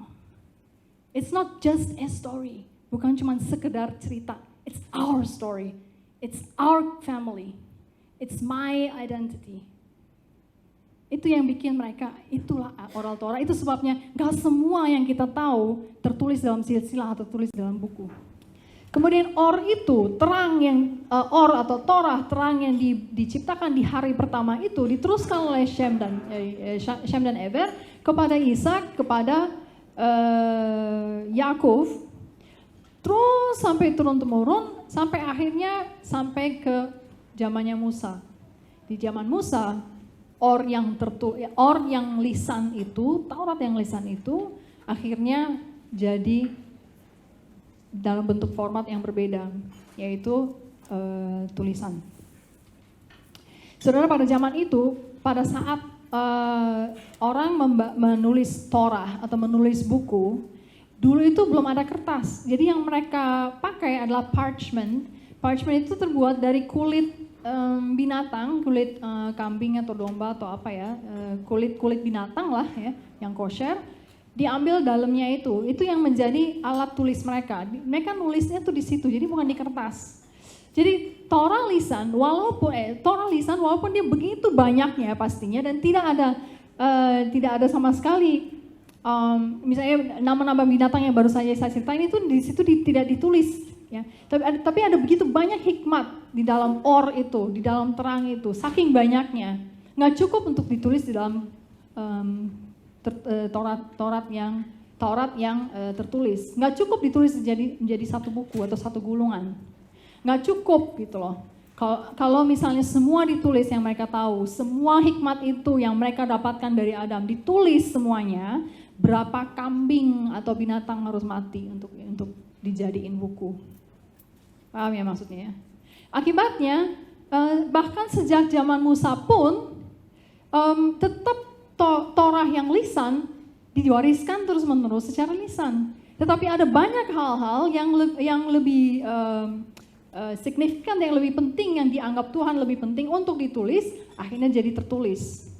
[SPEAKER 1] It's not just a story. Bukan cuma sekedar cerita. It's our story. It's our family. It's my identity. Itu yang bikin mereka, itulah oral Torah. Itu sebabnya gak semua yang kita tahu tertulis dalam silsilah atau tertulis dalam buku. Kemudian Or itu, terang yang, Or atau Torah, terang yang diciptakan di hari pertama itu diteruskan oleh Shem dan Eber kepada Ishak, kepada Yakov, terus sampai turun-temurun, sampai akhirnya sampai ke zamannya Musa. Di zaman Musa, Or yang lisan itu, Taurat yang lisan itu, akhirnya jadi dalam bentuk format yang berbeda, yaitu tulisan. Saudara, pada zaman itu, pada saat orang menulis Torah atau menulis buku, dulu itu belum ada kertas. Jadi yang mereka pakai adalah parchment. Parchment itu terbuat dari kulit binatang, kulit kambing atau domba atau apa ya, kulit binatang lah ya, yang kosher. Diambil dalamnya itu yang menjadi alat tulis mereka. Mereka nulisnya tuh di situ, jadi bukan di kertas. Jadi Torah lisan walaupun dia begitu banyaknya pastinya dan tidak ada sama sekali misalnya nama-nama binatang yang baru saja saya ceritain itu di situ tidak ditulis ya. Tapi ada begitu banyak hikmat di dalam Or itu, di dalam terang itu, saking banyaknya. Nggak cukup untuk ditulis di dalam Taurat yang tertulis. Nggak cukup ditulis menjadi satu buku atau satu gulungan. Nggak cukup gitu loh. Kalau misalnya semua ditulis yang mereka tahu, semua hikmat itu yang mereka dapatkan dari Adam ditulis semuanya, berapa kambing atau binatang harus mati untuk dijadiin buku. Paham ya maksudnya ya? Akibatnya bahkan sejak zaman Musa pun tetap Torah yang lisan diwariskan terus-menerus secara lisan. Tetapi ada banyak hal-hal yang lebih signifikan, yang lebih penting, yang dianggap Tuhan lebih penting untuk ditulis, akhirnya jadi tertulis.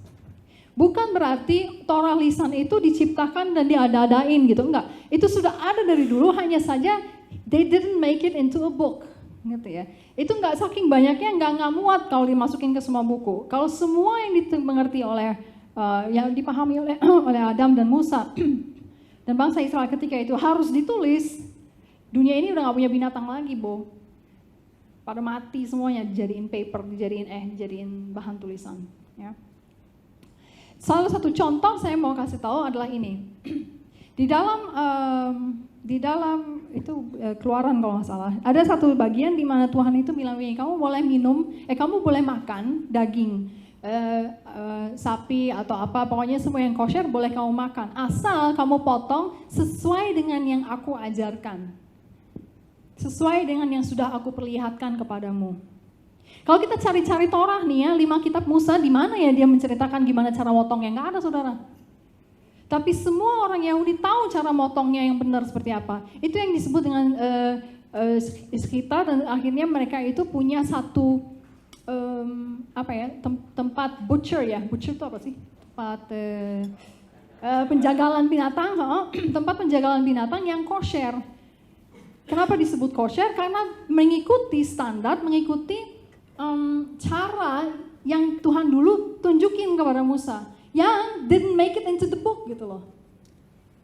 [SPEAKER 1] Bukan berarti Torah lisan itu diciptakan dan diada-adain gitu, enggak. Itu sudah ada dari dulu, hanya saja they didn't make it into a book. Gitu ya. Itu enggak, saking banyaknya enggak muat kalau dimasukin ke semua buku. Kalau semua yang dimengerti oleh yang dipahami oleh Adam dan Musa dan bangsa Israel ketika itu harus ditulis, dunia ini udah nggak punya binatang lagi, Bo. Pada mati semuanya, dijadiin paper, dijadiin bahan tulisan. Ya. Salah satu contoh saya mau kasih tahu adalah ini. Di dalam itu Keluaran kalau nggak salah, ada satu bagian di mana Tuhan itu bilang begini, kamu boleh makan daging. Sapi atau apa, pokoknya semua yang kosher boleh kamu makan, asal kamu potong sesuai dengan yang aku ajarkan, sesuai dengan yang sudah aku perlihatkan kepadamu. Kalau kita cari-cari Torah nih ya, 5 kitab Musa, di mana ya dia menceritakan gimana cara motongnya? Nggak ada, saudara. Tapi semua orang Yahudi tahu cara motongnya yang benar seperti apa. Itu yang disebut dengan iskita, dan akhirnya mereka itu punya satu tempat butcher ya. Butcher itu apa sih? Tempat penjagalan binatang, tempat penjagalan binatang yang kosher. Kenapa disebut kosher? Karena mengikuti standar, mengikuti cara yang Tuhan dulu tunjukin kepada Musa, yang didn't make it into the book gitu loh.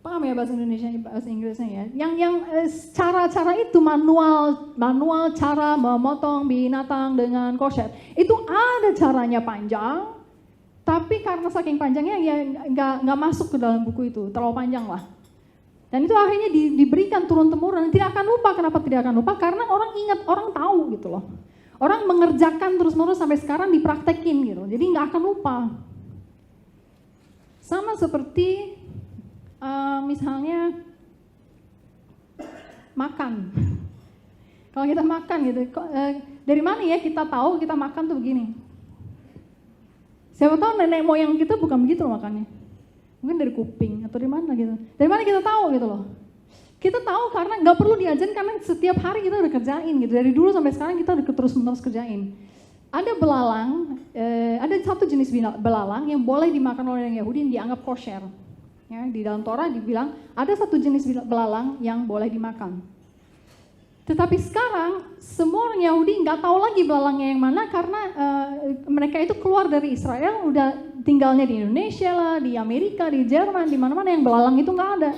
[SPEAKER 1] Paham ya bahasa Indonesia, bahasa Inggrisnya ya? Yang cara-cara itu manual cara memotong binatang dengan kosher. Itu ada caranya panjang, tapi karena saking panjangnya ya nggak masuk ke dalam buku itu, terlalu panjang lah. Dan itu akhirnya diberikan turun-temurun. Tidak akan lupa. Kenapa tidak akan lupa? Karena orang ingat, orang tahu gitu loh. Orang mengerjakan terus-menerus sampai sekarang dipraktekin gitu. Jadi nggak akan lupa. Sama seperti misalnya makan. Kalau kita makan gitu, dari mana ya kita tahu kita makan tuh begini? Siapa tahu nenek moyang kita bukan begitu loh makannya. Mungkin dari kuping atau dari mana gitu. Dari mana kita tahu gitu loh? Kita tahu karena nggak perlu diajarin, karena setiap hari kita udah kerjain gitu. Dari dulu sampai sekarang kita udah terus-menerus kerjain. Ada belalang, ada satu jenis belalang yang boleh dimakan oleh orang Yahudi yang dianggap kosher. Ya, di dalam Torah dibilang ada satu jenis belalang yang boleh dimakan. Tetapi sekarang semua orang Yahudi nggak tahu lagi belalangnya yang mana karena mereka itu keluar dari Israel, udah tinggalnya di Indonesia lah, di Amerika, di Jerman, di mana-mana yang belalang itu nggak ada.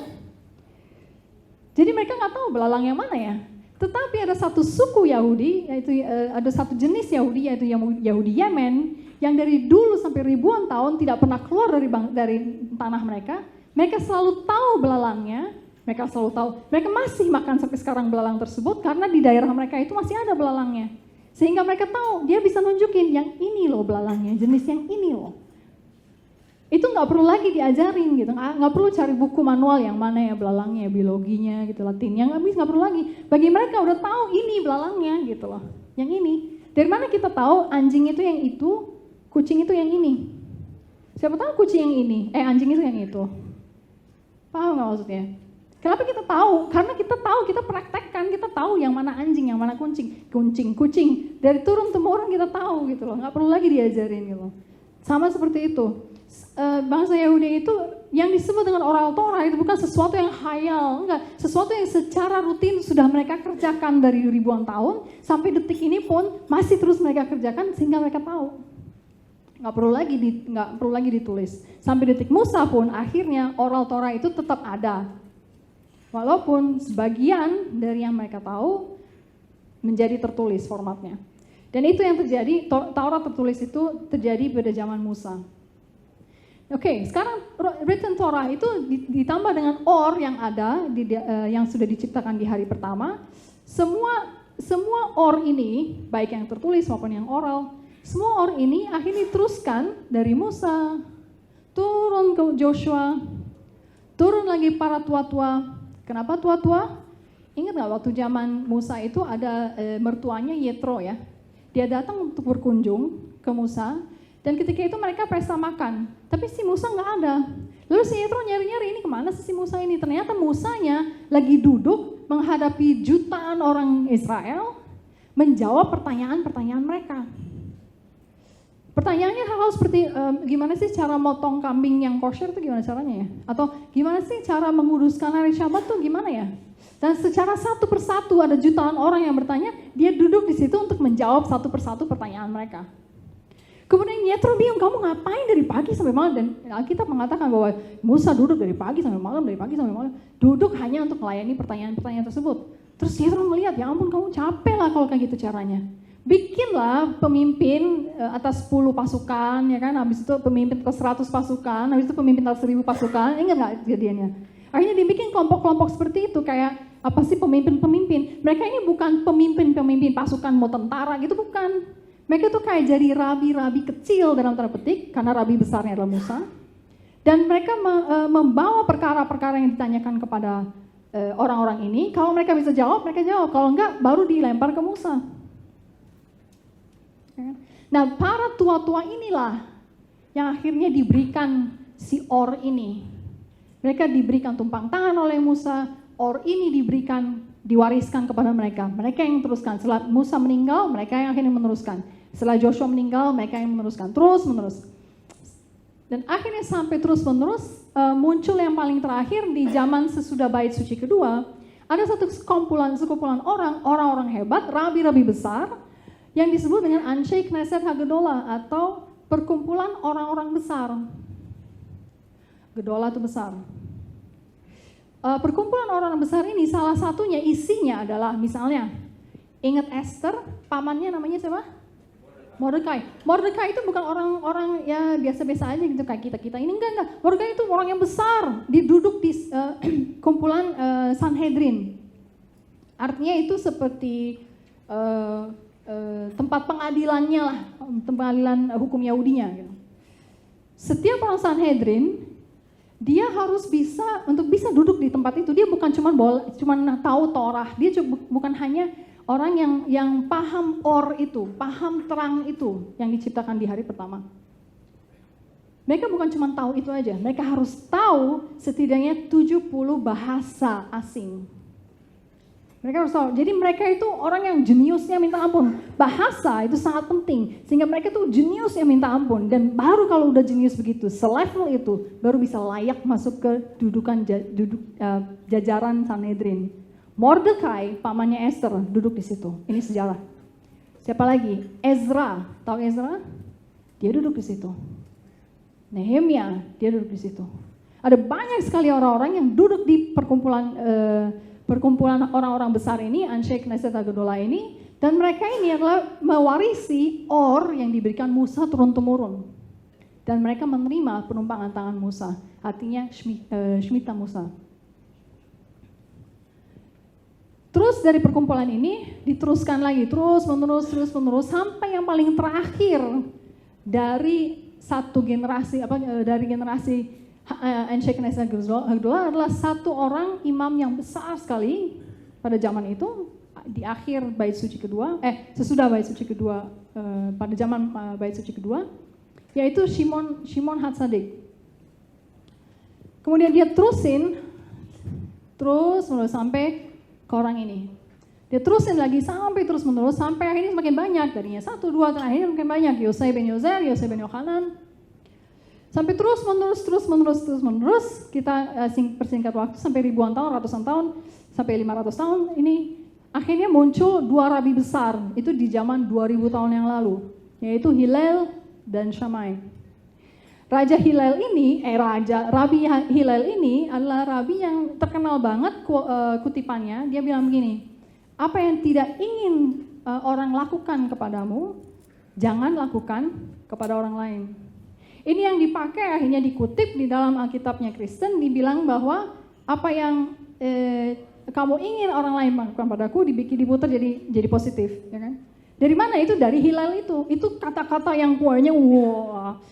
[SPEAKER 1] Jadi mereka nggak tahu belalang yang mana ya. Tetapi ada satu suku Yahudi, yaitu ada satu jenis Yahudi, yaitu Yahudi Yemen, yang dari dulu sampai ribuan tahun tidak pernah keluar dari tanah mereka. Mereka selalu tahu belalangnya. Mereka selalu tahu, mereka masih makan sampai sekarang belalang tersebut karena di daerah mereka itu masih ada belalangnya. Sehingga mereka tahu, dia bisa nunjukin yang ini loh belalangnya, jenis yang ini loh. Itu nggak perlu lagi diajarin gitu, nggak perlu cari buku manual yang mana ya belalangnya, biologinya gitu, latinnya, nggak perlu lagi. Bagi mereka udah tahu ini belalangnya gitu loh, yang ini. Dari mana kita tahu anjing itu yang itu, kucing itu yang ini? Siapa tahu kucing yang ini, anjing itu yang itu. Paham nggak maksudnya? Kenapa kita tahu? Karena kita tahu, kita praktekkan, kita tahu yang mana anjing, yang mana kucing. Dari turun temurun kita tahu gitu loh, nggak perlu lagi diajarin gitu. Sama seperti itu. Bangsa Yahudi itu yang disebut dengan oral Torah itu bukan sesuatu yang khayal, enggak. Sesuatu yang secara rutin sudah mereka kerjakan dari ribuan tahun, sampai detik ini pun masih terus mereka kerjakan sehingga mereka tahu. Nggak perlu lagi ditulis. Sampai detik Musa pun akhirnya oral Torah itu tetap ada. Walaupun sebagian dari yang mereka tahu menjadi tertulis formatnya. Dan itu yang terjadi, Taurat tertulis itu terjadi pada zaman Musa. Oke, sekarang written Torah itu ditambah dengan or yang ada, yang sudah diciptakan di hari pertama. Semua or ini, baik yang tertulis maupun yang oral, semua or ini akhirnya diteruskan dari Musa, turun ke Joshua, turun lagi para tua-tua. Kenapa tua-tua? Ingat nggak waktu zaman Musa itu ada mertuanya Yetro ya. Dia datang untuk berkunjung ke Musa dan ketika itu mereka pesta makan. Tapi si Musa nggak ada. Lalu si Yetro nyari-nyari ini kemana sih si Musa ini? Ternyata Musanya lagi duduk menghadapi jutaan orang Israel menjawab pertanyaan-pertanyaan mereka. Pertanyaannya hal-hal seperti gimana sih cara motong kambing yang kosher itu gimana caranya ya? Atau gimana sih cara menguduskan hari Syabat tuh gimana ya? Dan secara satu persatu ada jutaan orang yang bertanya, dia duduk di situ untuk menjawab satu persatu pertanyaan mereka. Kemudian Yetro bingung, kamu ngapain dari pagi sampai malam? Dan Alkitab mengatakan bahwa Musa duduk dari pagi sampai malam, duduk hanya untuk melayani pertanyaan-pertanyaan tersebut. Terus Yetro melihat, ya ampun kamu capek lah kalau kayak gitu caranya. Bikinlah pemimpin atas 10 pasukan, ya kan? Habis itu pemimpin atas 100 pasukan, habis itu pemimpin atas 1000 pasukan. Ingat nggak kejadiannya? Akhirnya dibikin kelompok-kelompok seperti itu, kayak apa sih pemimpin-pemimpin? Mereka ini bukan pemimpin pasukan mau tentara gitu, bukan. Mereka tuh kayak jadi rabi-rabi kecil dalam tanda petik, karena rabi besarnya adalah Musa. Dan mereka membawa perkara-perkara yang ditanyakan kepada orang-orang ini. Kalau mereka bisa jawab, mereka jawab. Kalau enggak, baru dilempar ke Musa. Nah, para tua-tua inilah yang akhirnya diberikan si or ini. Mereka diberikan tumpang tangan oleh Musa, or ini diwariskan kepada mereka. Mereka yang teruskan. Setelah Musa meninggal, mereka yang akhirnya meneruskan. Setelah Joshua meninggal, mereka yang meneruskan. Terus-menerus. Dan akhirnya sampai terus-menerus, muncul yang paling terakhir di zaman sesudah Bait Suci kedua, ada satu sekumpulan orang-orang hebat, rabi-rabi besar, yang disebut dengan Anshe Knesset Hagedolah atau perkumpulan orang-orang besar. Gedolah itu besar. Perkumpulan orang besar ini salah satunya isinya adalah misalnya, ingat Esther, pamannya namanya siapa? Mordekai. Mordekai itu bukan orang-orang ya biasa-biasa aja gitu kayak kita. Ini enggak. Mordekai itu orang yang besar, diduduk di kumpulan Sanhedrin. Artinya itu seperti tempat pengadilannya lah, pengadilan hukum Yahudinya gitu. Setiap orang Sanhedrin, dia harus untuk bisa duduk di tempat itu, dia bukan cuma tahu Torah, dia bukan hanya orang yang paham or itu, paham terang itu yang diciptakan di hari pertama. Mereka bukan cuma tahu itu aja, mereka harus tahu setidaknya 70 bahasa asing. Mereka harus tahu, jadi mereka itu orang yang jeniusnya minta ampun. Bahasa itu sangat penting, sehingga mereka tuh jeniusnya minta ampun. Dan baru kalau udah jenius begitu, selevel itu, baru bisa layak masuk ke jajaran Sanhedrin. Mordekai, pamannya Esther, duduk di situ. Ini sejarah. Siapa lagi? Ezra, tahu Ezra? Dia duduk di situ. Nehemia, dia duduk di situ. Ada banyak sekali orang-orang yang duduk di perkumpulan orang-orang besar ini, Anshe Knesset Hagedolah ini, dan mereka ini adalah mewarisi Or yang diberikan Musa turun-temurun. Dan mereka menerima penumpangan tangan Musa, artinya Shemitah Musa. Terus dari perkumpulan ini diteruskan lagi, terus menerus, sampai yang paling terakhir dari satu generasi, dari generasi Anshe Knesset Hagedolah adalah satu orang imam yang besar sekali pada zaman itu, di akhir bait suci kedua, sesudah bait suci kedua, pada zaman bait suci kedua, yaitu Shimon Hatzadik. Kemudian dia terus menerus sampai ke orang ini. Dia terusin lagi sampai terus menerus sampai akhirnya semakin banyak, tadinya 1, 2, terakhir makin banyak, Yosei ben Yozer, Yosei ben Yohanan. Sampai terus menerus, kita persingkat waktu sampai ribuan tahun, ratusan tahun, sampai 500 tahun, ini akhirnya muncul 2 rabi besar, itu di zaman 2000 tahun yang lalu, yaitu Hillel dan Shammai. Rabi Hillel ini adalah rabi yang terkenal banget kutipannya, dia bilang begini, apa yang tidak ingin orang lakukan kepadamu, jangan lakukan kepada orang lain. Ini yang dipakai akhirnya dikutip di dalam Alkitabnya Kristen, dibilang bahwa apa yang kamu ingin orang lain melakukan padaku diputar jadi positif, ya kan? Dari mana itu? Dari Hillel itu kata-kata yang kuahnya wah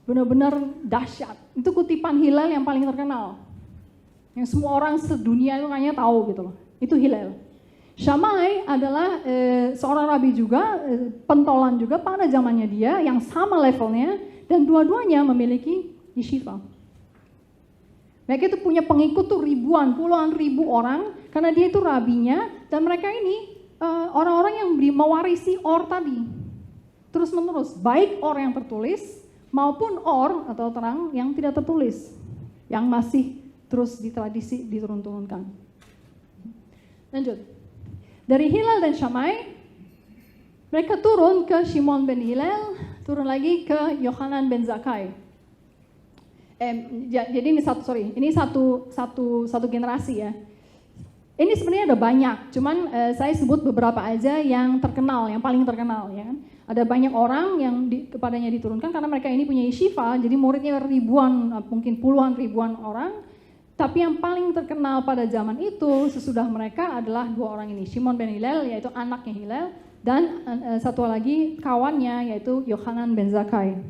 [SPEAKER 1] benar-benar dahsyat. Itu kutipan Hillel yang paling terkenal, yang semua orang sedunia itu kayaknya tahu gitu loh. Itu Hillel. Shammai adalah seorang rabi juga, pentolan juga pada zamannya dia, yang sama levelnya, dan dua-duanya memiliki yeshiva. Mereka itu punya pengikut tuh ribuan, puluhan ribu orang, karena dia itu rabinya, dan mereka ini orang-orang yang mewarisi Or tadi, terus menerus, baik Or yang tertulis, maupun Or atau terang yang tidak tertulis, yang masih terus di tradisi diturun-turunkan. Lanjut, dari Hillel dan Shammai, mereka turun ke Shimon ben Hillel, turun lagi ke Yohanan ben Zakkai. Jadi ini satu generasi ya. Ini sebenarnya ada banyak, cuman saya sebut beberapa aja yang terkenal, yang paling terkenal ya. Ada banyak orang yang kepadanya diturunkan karena mereka ini punya yeshiva, jadi muridnya ribuan, mungkin puluhan ribuan orang. Tapi yang paling terkenal pada zaman itu sesudah mereka adalah 2 orang ini, Shimon ben Hillel yaitu anaknya Hillel, dan satu lagi kawannya yaitu Yohanan ben Zakkai.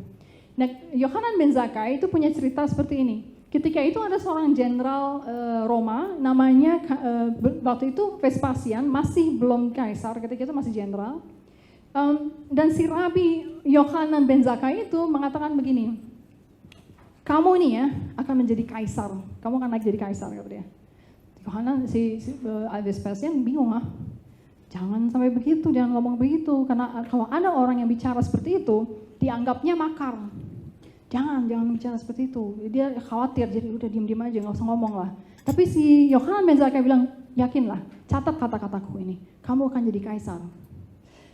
[SPEAKER 1] Nah, Yohanan ben Zakkai itu punya cerita seperti ini. Ketika itu ada seorang jenderal Roma, namanya waktu itu Vespasian, masih belum kaisar, ketika itu masih jenderal. Dan si Rabi Yohanan ben Zakkai itu mengatakan begini, kamu ini ya akan menjadi kaisar, kamu akan naik jadi kaisar, kata dia. Yohanan si Vespasian bingung, jangan sampai begitu, jangan ngomong begitu, karena kalau ada orang yang bicara seperti itu, dianggapnya makar. Jangan bicara seperti itu. Dia khawatir, jadi udah diem aja, nggak usah ngomong lah. Tapi si Yohanan ben Zakkai bilang, yakinlah, catat kata-kataku ini, kamu akan jadi kaisar.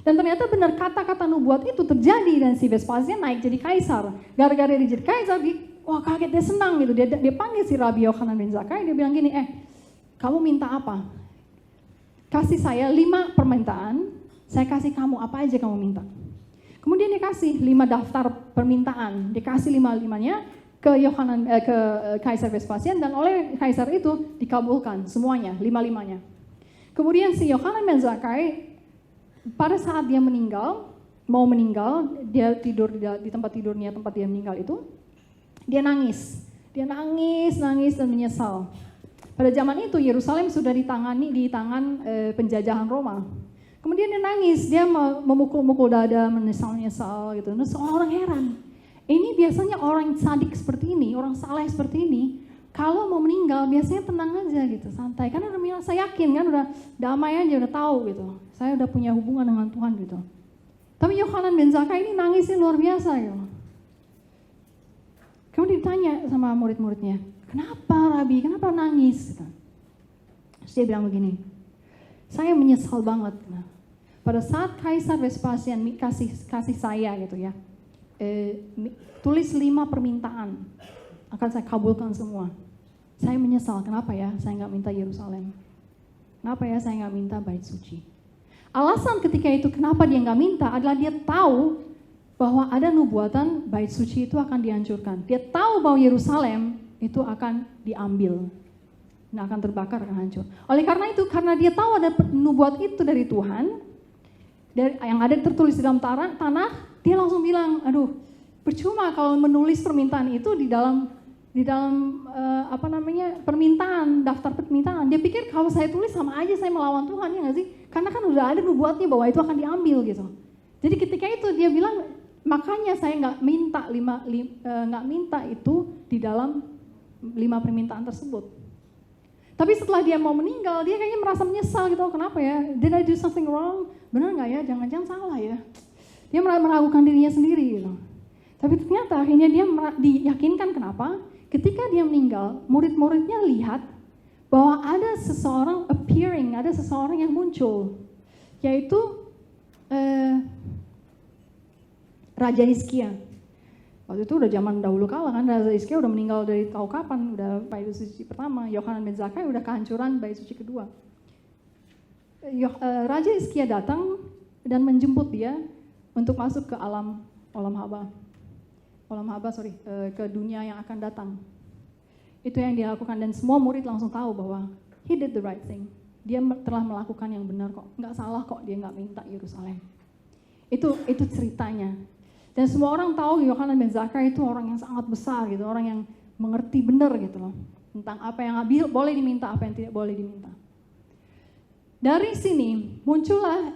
[SPEAKER 1] Dan ternyata benar kata-kata nubuat itu terjadi, dan si Vespasian naik jadi kaisar. Gara-gara dia jadi kaisar, wah kaget, dia senang gitu. Dia panggil si Rabi Yohanan ben Zakkai, dia bilang gini, kamu minta apa? Kasih saya 5 permintaan, saya kasih kamu apa aja kamu minta. Kemudian dia kasih 5 daftar permintaan, dikasih 5-5-nya ke Kaisar Vespasian, dan oleh Kaisar itu dikabulkan semuanya, 5-5-nya. Kemudian si Yohanan ben Zakkai pada saat dia mau meninggal, dia tidur di tempat tidurnya, tempat dia meninggal itu, dia nangis dan menyesal. Pada zaman itu Yerusalem sudah di tangan penjajahan Roma. Kemudian dia nangis, dia memukul-mukul dada, menyesal gitu. Nah, orang heran. Ini biasanya orang sadik seperti ini, orang saleh seperti ini, kalau mau meninggal biasanya tenang aja gitu, santai. Karena udah merasa yakin kan, udah damai aja, udah tahu gitu. Saya udah punya hubungan dengan Tuhan gitu. Tapi Yohanan ben Zakkai ini nangisnya luar biasa gitu. Kemudian ditanya sama murid-muridnya, kenapa Rabi, kenapa nangis? Terus dia bilang begini, Saya menyesal banget. Nah, pada saat Kaisar Vespasian kasih saya gitu ya, tulis 5 permintaan, akan saya kabulkan semua. Saya menyesal, kenapa ya saya nggak minta Yerusalem? Kenapa ya saya nggak minta bait suci? Alasan ketika itu kenapa dia nggak minta adalah dia tahu bahwa ada nubuatan bait suci itu akan dihancurkan. Dia tahu bahwa Yerusalem itu akan diambil, nah akan terbakar, akan hancur. Oleh karena itu, karena dia tahu ada nubuat itu dari Tuhan, yang ada tertulis di dalam tanah, dia langsung bilang, aduh, percuma kalau menulis permintaan itu di dalam permintaan, daftar permintaan. Dia pikir kalau saya tulis sama aja saya melawan Tuhan, ya nggak sih? Karena kan udah ada nubuatnya bahwa itu akan diambil gitu. Jadi ketika itu dia bilang, makanya saya nggak minta itu di dalam 5 permintaan tersebut. Tapi setelah dia mau meninggal, dia kayaknya merasa menyesal gitu. Oh, kenapa ya? Did I do something wrong? Benar nggak ya? Jangan-jangan salah ya? Dia meragukan dirinya sendiri gitu. Tapi ternyata akhirnya dia diyakinkan. Kenapa? Ketika dia meninggal, murid-muridnya lihat bahwa ada seseorang appearing, ada seseorang yang muncul, yaitu Raja Hizkia. Waktu itu udah zaman dahulu kala kan, Raja Hizkia udah meninggal dari tahu kapan, udah bait suci pertama, Yohanan ben Zakkai udah kehancuran bait suci kedua. Raja Hizkia datang dan menjemput dia untuk masuk ke ke dunia yang akan datang. Itu yang dia lakukan dan semua murid langsung tahu bahwa he did the right thing. Dia telah melakukan yang benar kok, nggak salah kok dia nggak minta Yerusalem. Itu ceritanya. Dan semua orang tahu Yohanan ben Zakkai itu orang yang sangat besar gitu, orang yang mengerti benar gitu loh tentang apa yang boleh diminta, apa yang tidak boleh diminta. Dari sini muncullah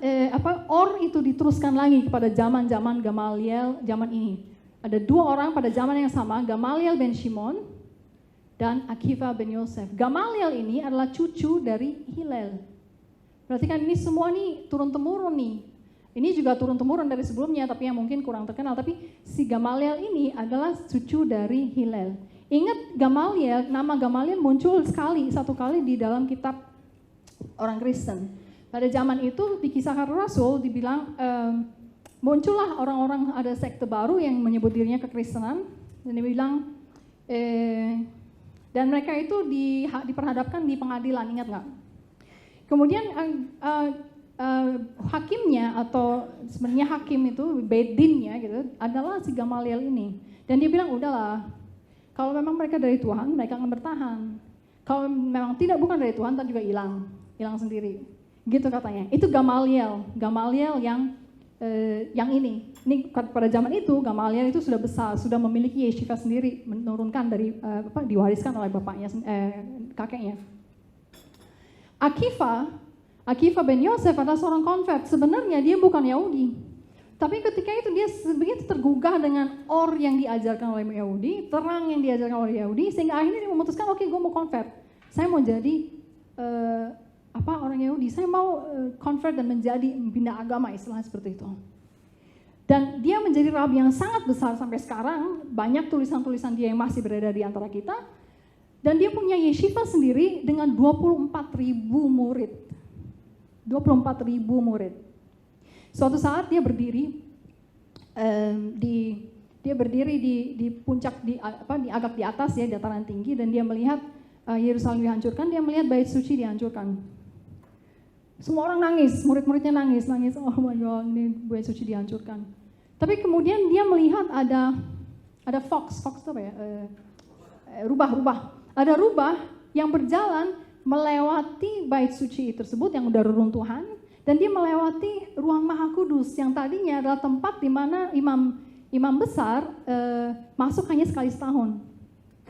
[SPEAKER 1] itu diteruskan lagi kepada zaman Gamaliel zaman ini. Ada 2 orang pada zaman yang sama, Gamaliel ben Shimon dan Akiva ben Yosef. Gamaliel ini adalah cucu dari Hillel. Berarti kan ini semua nih turun-temurun nih. Ini juga turun-temurun dari sebelumnya, tapi yang mungkin kurang terkenal. Tapi si Gamaliel ini adalah cucu dari Hillel. Ingat Gamaliel, nama Gamaliel muncul satu kali di dalam kitab orang Kristen. Pada zaman itu di Kisah Rasul dibilang muncullah orang-orang, ada sekte baru yang menyebut dirinya kekristenan, dan dia bilang dan mereka itu diperhadapkan di pengadilan, ingat nggak? Kemudian hakimnya, atau sebenarnya hakim itu bedinnya gitu adalah si Gamaliel ini, dan dia bilang udahlah, kalau memang mereka dari Tuhan mereka akan bertahan, kalau memang bukan dari Tuhan ntar juga hilang sendiri, gitu katanya. Itu Gamaliel yang ini pada zaman itu Gamaliel itu sudah besar, sudah memiliki yeshiva sendiri, menurunkan dari diwariskan oleh bapaknya, kakeknya. Akiva ben Yosef adalah seorang konvert. Sebenarnya dia bukan Yahudi, tapi ketika itu dia begitu tergugah dengan yang diajarkan oleh Yahudi, terang yang diajarkan oleh Yahudi, sehingga akhirnya dia memutuskan, oke, gue mau konvert, saya mau jadi orang Yahudi, saya mau convert dan menjadi pindah agama, istilahnya seperti itu. Dan dia menjadi rabi yang sangat besar sampai sekarang, banyak tulisan-tulisan dia yang masih berada di antara kita, dan dia punya yeshiva sendiri dengan 24.000 murid. 24.000 murid. Suatu saat dia berdiri di puncak, agak di atas ya, dataran tinggi, dan dia melihat Yerusalem dihancurkan, dia melihat bait suci dihancurkan. Semua orang nangis, murid-muridnya nangis, oh my God, ini bait suci dihancurkan. Tapi kemudian dia melihat ada fox itu apa ya? Rubah. Ada rubah yang berjalan melewati bait suci tersebut yang udah reruntuhan, dan dia melewati ruang Maha Kudus yang tadinya adalah tempat di mana imam besar masuk hanya sekali setahun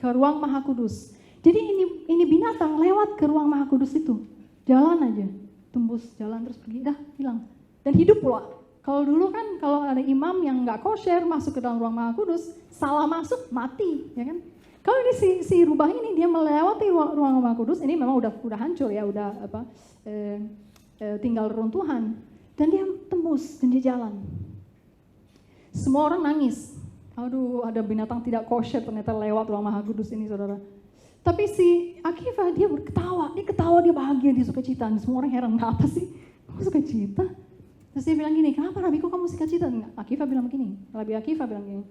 [SPEAKER 1] ke ruang Maha Kudus. Jadi ini binatang lewat ke ruang Maha Kudus itu, jalan aja, tembus jalan terus pergi, dah hilang dan hidup pula. Kalau dulu kan kalau ada imam yang nggak kosher masuk ke dalam ruang Maha Kudus, salah masuk mati, ya kan? Kalau ini si rubah ini dia melewati ruang Maha Kudus, ini memang udah hancur ya, tinggal reruntuhan, dan dia tembus dan dia jalan. Semua orang nangis. Aduh, ada binatang tidak kosher ternyata lewat ruang Maha Kudus ini, saudara. Tapi si Akiva dia ketawa, dia bahagia, dia sukacita. Semua orang heran, apa sih? Kamu sukacita? Terus dia bilang gini, kenapa Rabi kok kamu sukacita? Akiva bilang begini, Rabi Akiva bilang gini,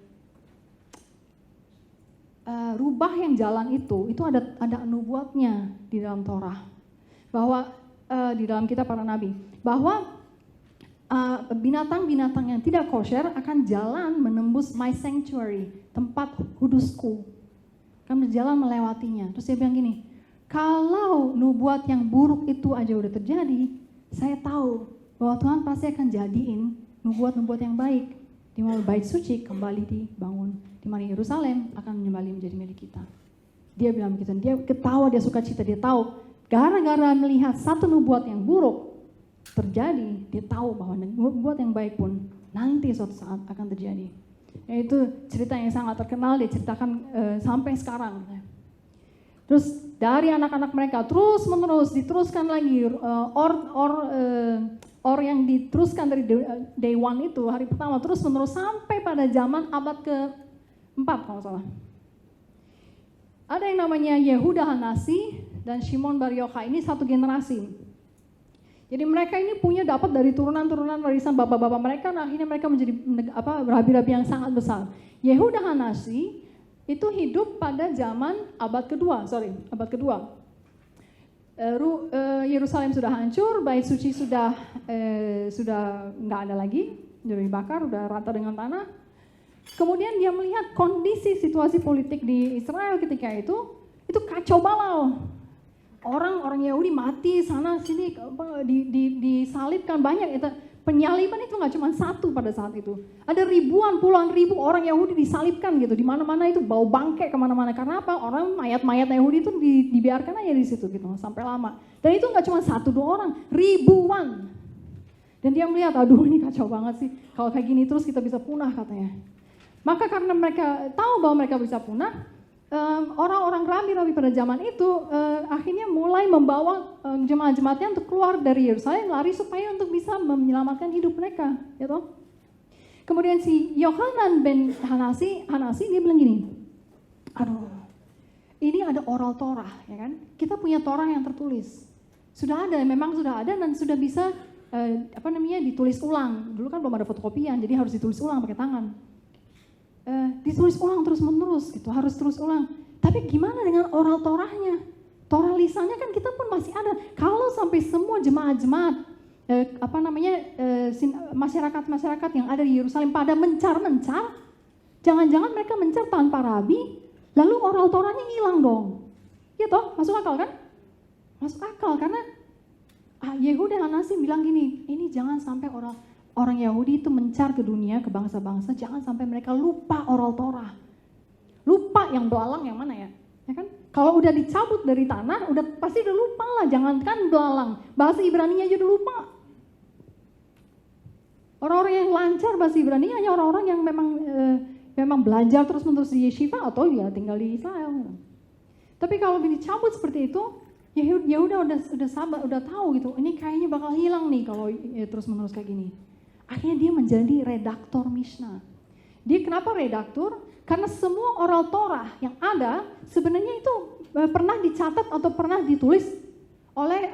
[SPEAKER 1] rubah yang jalan itu ada nubuatnya di dalam Torah. Bahwa di dalam kitab para nabi, bahwa binatang-binatang yang tidak kosher akan jalan menembus my sanctuary, tempat kudusku, akan berjalan melewatinya. Terus dia bilang gini, kalau nubuat yang buruk itu aja udah terjadi, saya tahu bahwa Tuhan pasti akan jadiin nubuat-nubuat yang baik, di mana bait suci kembali dibangun, di mana Yerusalem akan kembali menjadi milik kita. Dia bilang begitu, dia ketawa, dia sukacita, dia tahu gara-gara melihat satu nubuat yang buruk terjadi, dia tahu bahwa nubuat yang baik pun nanti suatu saat akan terjadi. Itu cerita yang sangat terkenal, dia ceritakan sampai sekarang. Terus dari anak-anak mereka terus menerus diteruskan lagi yang diteruskan dari day one itu, hari pertama terus menerus sampai pada zaman abad ke-4 kalau salah. Ada yang namanya Yehuda Hanasi dan Shimon Bar Yochai, ini satu generasi. Jadi mereka ini punya dapat dari turunan-turunan warisan bapak-bapak mereka, nah akhirnya mereka menjadi rabi-rabi yang sangat besar. Yehuda Hanasi itu hidup pada zaman abad kedua. Yerusalem sudah hancur, bait suci sudah nggak ada lagi, sudah dibakar, sudah rata dengan tanah. Kemudian dia melihat kondisi situasi politik di Israel ketika itu kacau balau. Orang Yahudi mati sana sini, disalibkan banyak. Penyaliban itu nggak cuma satu pada saat itu. Ada ribuan, puluhan ribu orang Yahudi disalibkan gitu. Di mana-mana itu bau bangke kemana-mana. Karena apa? Orang mayat-mayat Yahudi itu dibiarkan aja di situ gitu sampai lama. Dan itu nggak cuma satu dua orang, ribuan. Dan dia melihat, aduh ini kacau banget sih. Kalau kayak gini terus kita bisa punah katanya. Maka karena mereka tahu bahwa mereka bisa punah, orang-orang rabi-rabi pada zaman itu akhirnya mulai membawa jemaat-jemaatnya untuk keluar dari Yerusalem, lari supaya untuk bisa menyelamatkan hidup mereka, gitu. Kemudian si Yohanan ben Hanasi dia bilang gini, aduh, ini ada oral Torah, ya kan? Kita punya Torah yang tertulis, memang sudah ada dan sudah bisa ditulis ulang. Dulu kan belum ada fotokopian, jadi harus ditulis ulang pakai tangan. Ditulis ulang terus-menerus gitu, harus terus ulang. Tapi gimana dengan oral Torahnya? Torah lisannya kan kita pun masih ada. Kalau sampai semua jemaat-jemaat masyarakat yang ada di Yerusalem pada mencar-mencar, jangan-jangan mereka mencar tanpa rabi, lalu oral Torahnya hilang dong. Gitu, masuk akal kan? Masuk akal karena Yehuda Hanasi bilang gini, ini jangan sampai orang Yahudi itu mencar ke dunia, ke bangsa-bangsa, jangan sampai mereka lupa oral Torah. Lupa yang belalang yang mana ya? Ya kan? Kalau udah dicabut dari tanah, pasti udah lupa lah, jangankan belalang. Bahasa Ibrani aja udah lupa. Orang-orang yang lancar bahasa Ibrani hanya orang-orang yang memang belajar terus-menerus di yeshiva atau ya tinggal di Israel. Tapi kalau dicabut seperti itu, Yehuda udah sabar, udah tahu gitu, ini kayaknya bakal hilang nih kalau terus-menerus kayak gini. Akhirnya dia menjadi redaktor Mishnah. Dia kenapa redaktor? Karena semua oral Torah yang ada sebenarnya itu pernah dicatat atau pernah ditulis oleh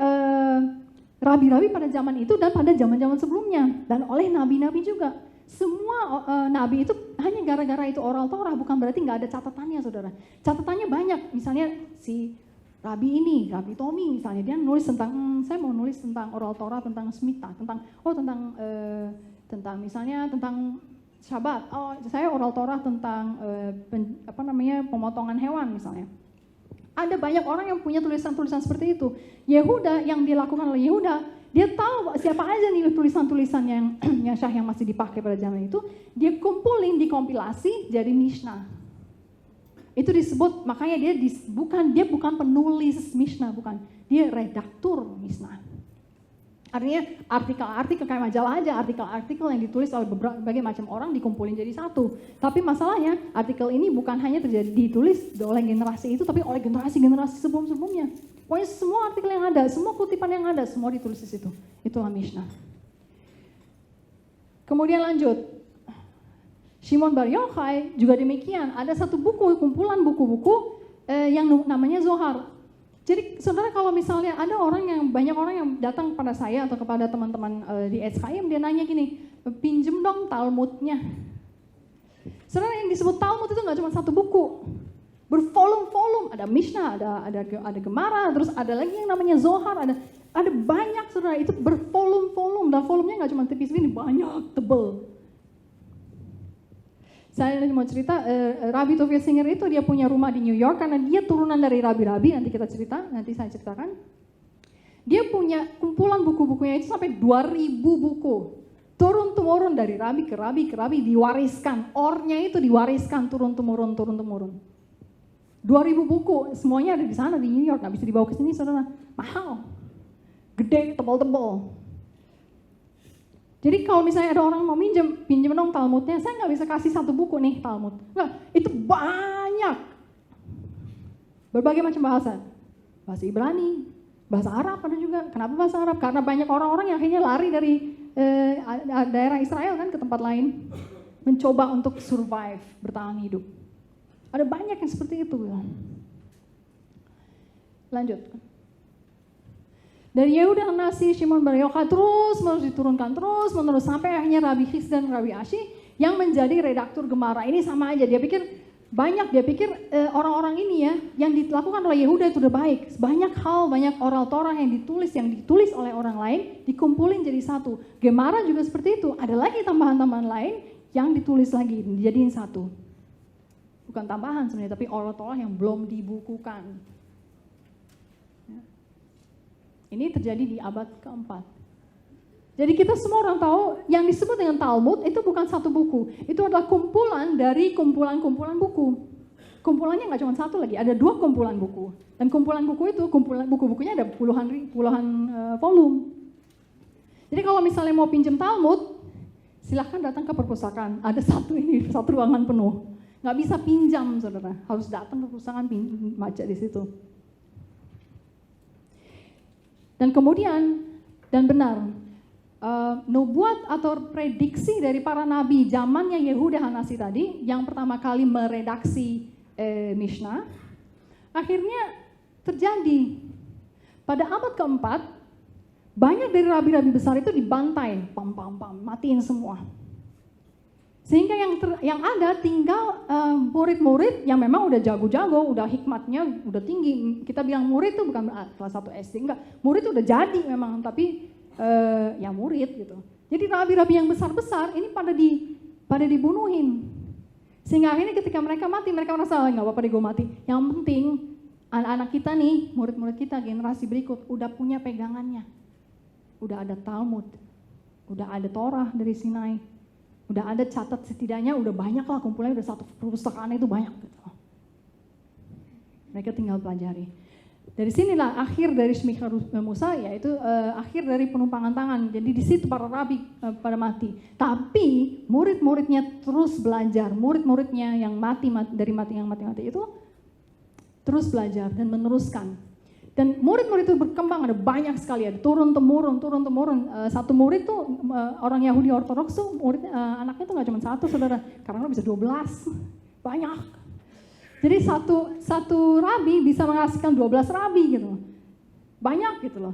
[SPEAKER 1] rabi-rabi pada zaman itu dan pada zaman-zaman sebelumnya. Dan oleh nabi-nabi juga. Semua nabi itu hanya gara-gara itu oral Torah, bukan berarti nggak ada catatannya saudara. Catatannya banyak, misalnya si Rabi Tommy misalnya, dia nulis tentang, saya mau nulis tentang oral Torah, tentang Shemitah, tentang misalnya tentang Syabat. Oh, saya oral Torah tentang pemotongan hewan misalnya. Ada banyak orang yang punya tulisan-tulisan seperti itu. Yehuda, yang dilakukan oleh Yehuda, dia tahu siapa aja nih tulisan-tulisan yang syah yang masih dipakai pada zaman itu, dia kumpulin, dikompilasi jadi Mishnah. Itu disebut, makanya dia bukan penulis Mishnah, bukan. Dia redaktur Mishnah. Artinya artikel-artikel kayak majalah aja, artikel-artikel yang ditulis oleh berbagai macam orang dikumpulin jadi satu. Tapi masalahnya artikel ini bukan hanya ditulis oleh generasi itu, tapi oleh generasi-generasi sebelum-sebelumnya. Pokoknya semua artikel yang ada, semua kutipan yang ada, semua ditulis di situ. Itulah Mishnah. Kemudian lanjut. Shimon Bar Yochai juga demikian, ada satu buku, kumpulan buku-buku yang namanya Zohar. Jadi saudara, kalau misalnya ada banyak orang yang datang kepada saya atau kepada teman-teman di SKM, dia nanya gini, pinjem dong Talmudnya. Saudara, yang disebut Talmud itu nggak cuma satu buku, bervolume-volume, ada Mishnah, ada Gemara, terus ada lagi yang namanya Zohar, ada banyak, saudara, itu bervolume-volume, dan volumenya nggak cuma tipis ini, banyak, tebel. Saya mau cerita, Rabbi Tovia Singer itu dia punya rumah di New York karena dia turunan dari rabi-rabi, nanti saya ceritakan. Dia punya kumpulan buku-bukunya itu sampai 2000 buku. Turun-temurun dari rabi ke rabi diwariskan. Ornya itu diwariskan turun-temurun. 2000 buku, semuanya ada di sana di New York, nggak bisa dibawa ke sini, saudara. Mahal, gede, tebal-tebal. Jadi kalau misalnya ada orang mau pinjam dong Talmudnya, saya nggak bisa kasih satu buku nih Talmud. Nggak, itu banyak. Berbagai macam bahasa. Bahasa Ibrani, bahasa Arab ada juga. Kenapa bahasa Arab? Karena banyak orang-orang yang akhirnya lari dari daerah Israel kan ke tempat lain. Mencoba untuk survive, bertahan hidup. Ada banyak yang seperti itu. Lanjut. Dari Yehuda Hanasi, Shimon Bar Yochai terus diturunkan terus sampai akhirnya Rabbi His dan Rabbi Ashi yang menjadi redaktur Gemara. Ini sama aja, dia pikir orang-orang ini ya yang dilakukan oleh Yehuda itu udah baik. Banyak hal, banyak oral Torah yang ditulis oleh orang lain dikumpulin jadi satu. Gemara juga seperti itu. Ada lagi tambahan-tambahan lain yang ditulis lagi dijadiin satu. Bukan tambahan sebenarnya, tapi oral Torah yang belum dibukukan. Ini terjadi di abad keempat. Jadi kita semua orang tahu yang disebut dengan Talmud itu bukan satu buku. Itu adalah kumpulan dari kumpulan-kumpulan buku. Kumpulannya nggak cuma satu lagi, ada 2 kumpulan buku. Dan kumpulan buku itu, buku-bukunya ada puluhan volume. Jadi kalau misalnya mau pinjam Talmud, silahkan datang ke perpustakaan. Ada satu ruangan penuh. Nggak bisa pinjam, saudara. Harus datang ke perpustakaan baca di situ. Dan kemudian, dan benar, nubuat atau prediksi dari para nabi zamannya Yehuda Hanasi tadi, yang pertama kali meredaksi Mishnah, akhirnya terjadi. Pada abad keempat, banyak dari rabi-rabi besar itu dibantai, matiin semua. Sehingga yang ada tinggal murid-murid yang memang udah jago-jago, udah hikmatnya udah tinggi. Kita bilang murid itu bukan kelas 1 SD, enggak. Murid itu udah jadi memang, tapi ya murid gitu. Jadi rabi-rabi yang besar-besar ini pada dibunuhin. Sehingga akhirnya ketika mereka mati, mereka merasa nggak apa-apa deh gue mati. Yang penting anak-anak kita nih, murid-murid kita, generasi berikut udah punya pegangannya. Udah ada Talmud, udah ada Torah dari Sinai. Udah ada catat setidaknya, udah banyak lah kumpulannya, udah satu perpustakaan itu banyak gitu. Mereka tinggal pelajari. Dari sinilah akhir dari Shmicha Musa, yaitu akhir dari penumpangan tangan. Jadi di situ para rabi pada mati. Tapi murid-muridnya terus belajar. Murid-muridnya yang mati itu terus belajar dan meneruskan. Dan murid-murid itu berkembang, ada banyak sekali, ada turun-temurun. Satu murid tuh, orang Yahudi Ortodoks tuh, anaknya tuh gak cuma satu, saudara, karena bisa 12, banyak. Jadi satu rabi bisa menghasilkan 12 rabi gitu, banyak gitu loh.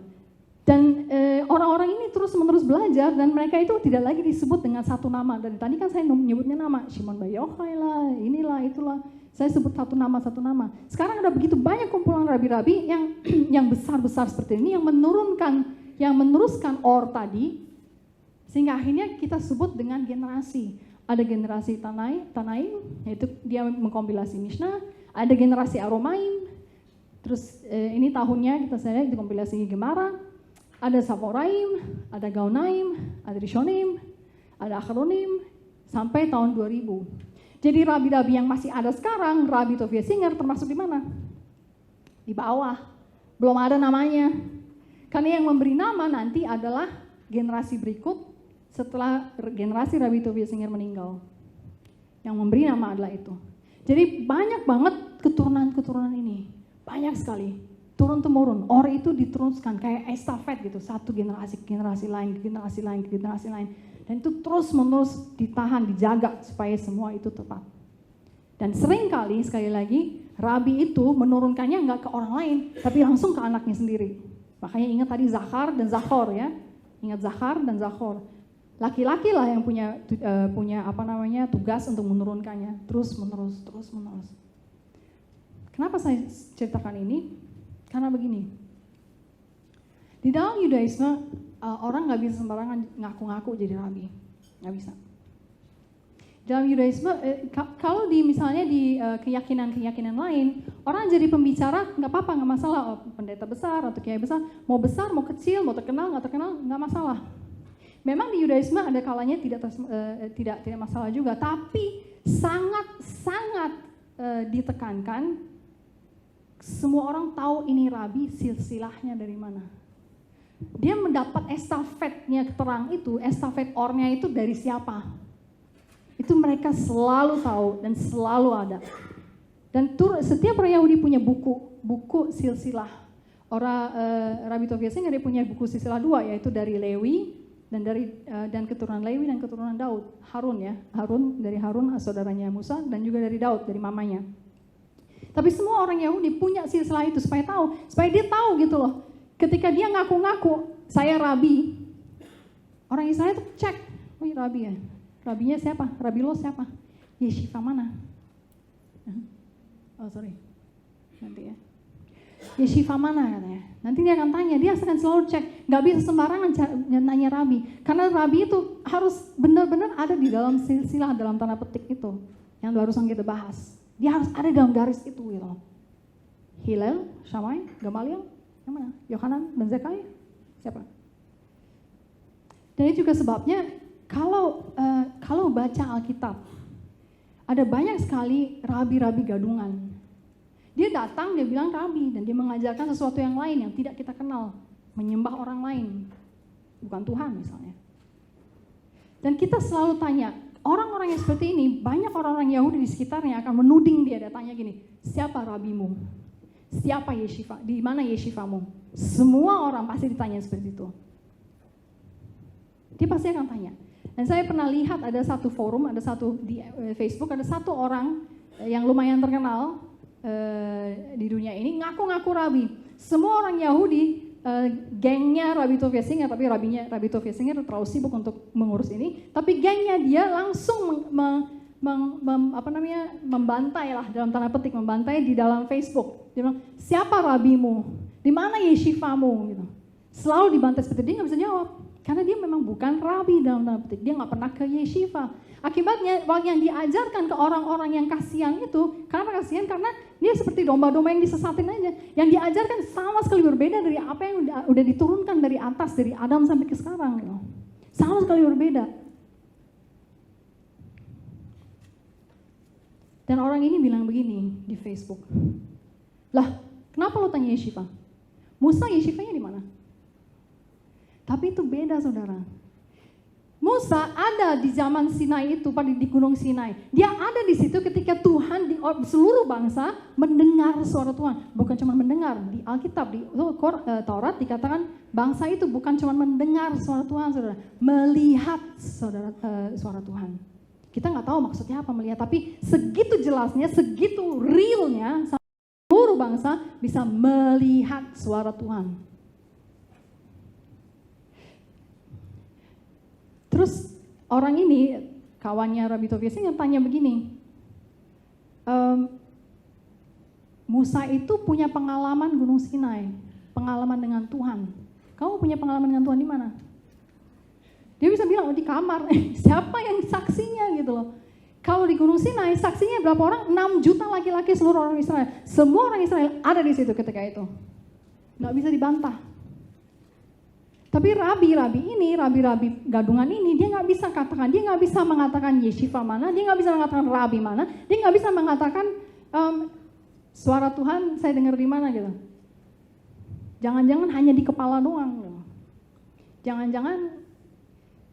[SPEAKER 1] Dan orang-orang ini terus-menerus belajar, dan mereka itu tidak lagi disebut dengan satu nama. Dan tadi kan saya menyebutnya nama, Shimon Bar Yochai lah, inilah, itulah. Saya sebut satu nama. Sekarang ada begitu banyak kumpulan rabi-rabi yang besar-besar seperti ini, yang meneruskan Or tadi, sehingga akhirnya kita sebut dengan generasi. Ada generasi Tanaim, yaitu dia mengkompilasi Mishnah. Ada generasi Aromaim, terus ini tahunnya saya lihat dikompilasi Gemara. Ada Saporaim, ada Gaunaim, ada Rishonim, ada Acharonim, sampai tahun 2000. Jadi rabi-rabi yang masih ada sekarang, Rabbi Tovia Singer termasuk di mana? Di bawah, belum ada namanya. Karena yang memberi nama nanti adalah generasi berikut setelah generasi Rabbi Tovia Singer meninggal. Yang memberi nama adalah itu. Jadi banyak banget keturunan-keturunan ini, banyak sekali. Turun-temurun, Or itu diteruskan kayak estafet gitu, satu generasi lain. Dan itu terus-menerus ditahan, dijaga supaya semua itu tepat. Dan seringkali, sekali lagi, Rabi itu menurunkannya nggak ke orang lain, tapi langsung ke anaknya sendiri. Makanya ingat tadi Zachar dan Zachor ya. Ingat Zachar dan Zachor. Laki-laki lah yang punya tugas untuk menurunkannya terus menerus. Kenapa saya ceritakan ini? Karena begini. Di dalam Yudaisme orang nggak bisa sembarangan ngaku-ngaku jadi rabi, nggak bisa. Dalam Yudaisme, kalau misalnya di keyakinan-keyakinan lain, orang jadi pembicara nggak apa-apa, nggak masalah. Oh, pendeta besar atau kiai besar, mau mau terkenal, nggak terkenal, nggak masalah. Memang di Yudaisme ada kalanya tidak masalah juga, tapi sangat ditekankan semua orang tahu ini rabi, silsilahnya dari mana. Dia mendapat estafetnya terang itu, estafet ornya itu dari siapa? Itu mereka selalu tahu dan selalu ada. Dan setiap orang Yahudi punya buku silsilah. Rabbi Tovia Singer dia punya buku silsilah 2, yaitu dari Lewi dan keturunan Lewi dan keturunan Daud. Harun dari Harun saudaranya Musa, dan juga dari Daud dari mamanya. Tapi semua orang Yahudi punya silsilah itu supaya dia tahu gitu loh. Ketika dia ngaku-ngaku saya rabi, orang Israel itu cek, oh iya rabi ya. Rabinya siapa? Rabi lo siapa? Yeshiva mana? Oh sorry, nanti ya. Yeshiva mana katanya? Nanti dia akan tanya, dia akan selalu cek. Gak bisa sembarangan nanya rabi, karena rabi itu harus benar-benar ada di dalam silsilah, dalam tanda petik itu yang barusan kita bahas. Dia harus ada dalam garis itu gitu. Hillel, Shammai, Gamaliel, yang mana? Yohanan dan Zakkai, siapa? Dan itu juga sebabnya kalau baca Alkitab, ada banyak sekali rabi-rabi gadungan. Dia datang, dia bilang rabi, dan dia mengajarkan sesuatu yang lain yang tidak kita kenal, menyembah orang lain, bukan Tuhan misalnya. Dan kita selalu tanya, orang-orang yang seperti ini, banyak orang-orang Yahudi di sekitarnya akan menuding dia, dia tanya gini, siapa rabimu? Siapa Yeshiva? Di mana Yeshivamu? Semua orang pasti ditanya seperti itu. Dia pasti akan tanya. Dan saya pernah lihat ada satu forum, ada satu di Facebook, ada satu orang yang lumayan terkenal di dunia ini ngaku-ngaku rabi. Semua orang Yahudi, gengnya Rabbi Tovia Singer, tapi Rabbi Tovia Singer terlalu sibuk untuk mengurus ini. Tapi gengnya dia langsung membantai lah, dalam tanda petik membantai di dalam Facebook. Dia bilang, siapa rabimu? Di mana yeshivamu? Gitu. Selalu dibantai seperti itu, dia nggak bisa jawab. Karena dia memang bukan rabi dalam tanda petik, dia nggak pernah ke yeshiva. Akibatnya yang diajarkan ke orang-orang yang kasihan itu, karena dia seperti domba-domba yang disesatin aja. Yang diajarkan sama sekali berbeda dari apa yang udah diturunkan dari atas, dari Adam sampai ke sekarang. Gitu. Sama sekali berbeda. Dan orang ini bilang begini di Facebook, lah kenapa lo tanya yeshiva? Musa yeshivanya di mana? Tapi itu beda saudara. Musa ada di zaman Sinai itu, di Gunung Sinai. Dia ada di situ ketika Tuhan di seluruh bangsa mendengar suara Tuhan. Bukan cuma mendengar, di Alkitab, di Taurat dikatakan bangsa itu bukan cuma mendengar suara Tuhan saudara, melihat suara Tuhan. Kita nggak tahu maksudnya apa melihat, tapi segitu jelasnya, segitu realnya, seluruh bangsa bisa melihat suara Tuhan. Terus orang ini, kawannya Rabbi Tovia Singer tanya begini, Musa itu punya pengalaman Gunung Sinai, pengalaman dengan Tuhan. Kamu punya pengalaman dengan Tuhan di mana? Dia bisa bilang, oh di kamar. Siapa yang saksinya gitu loh. Kalau di Gunung Sinai, saksinya berapa orang? 6 juta laki-laki seluruh orang Israel. Semua orang Israel ada di situ ketika itu. Nggak bisa dibantah. Tapi rabi gadungan ini, dia nggak bisa mengatakan yeshiva mana, dia nggak bisa mengatakan rabi mana, dia nggak bisa mengatakan suara Tuhan saya dengar di mana gitu. Jangan-jangan hanya di kepala doang. Gitu. Jangan-jangan,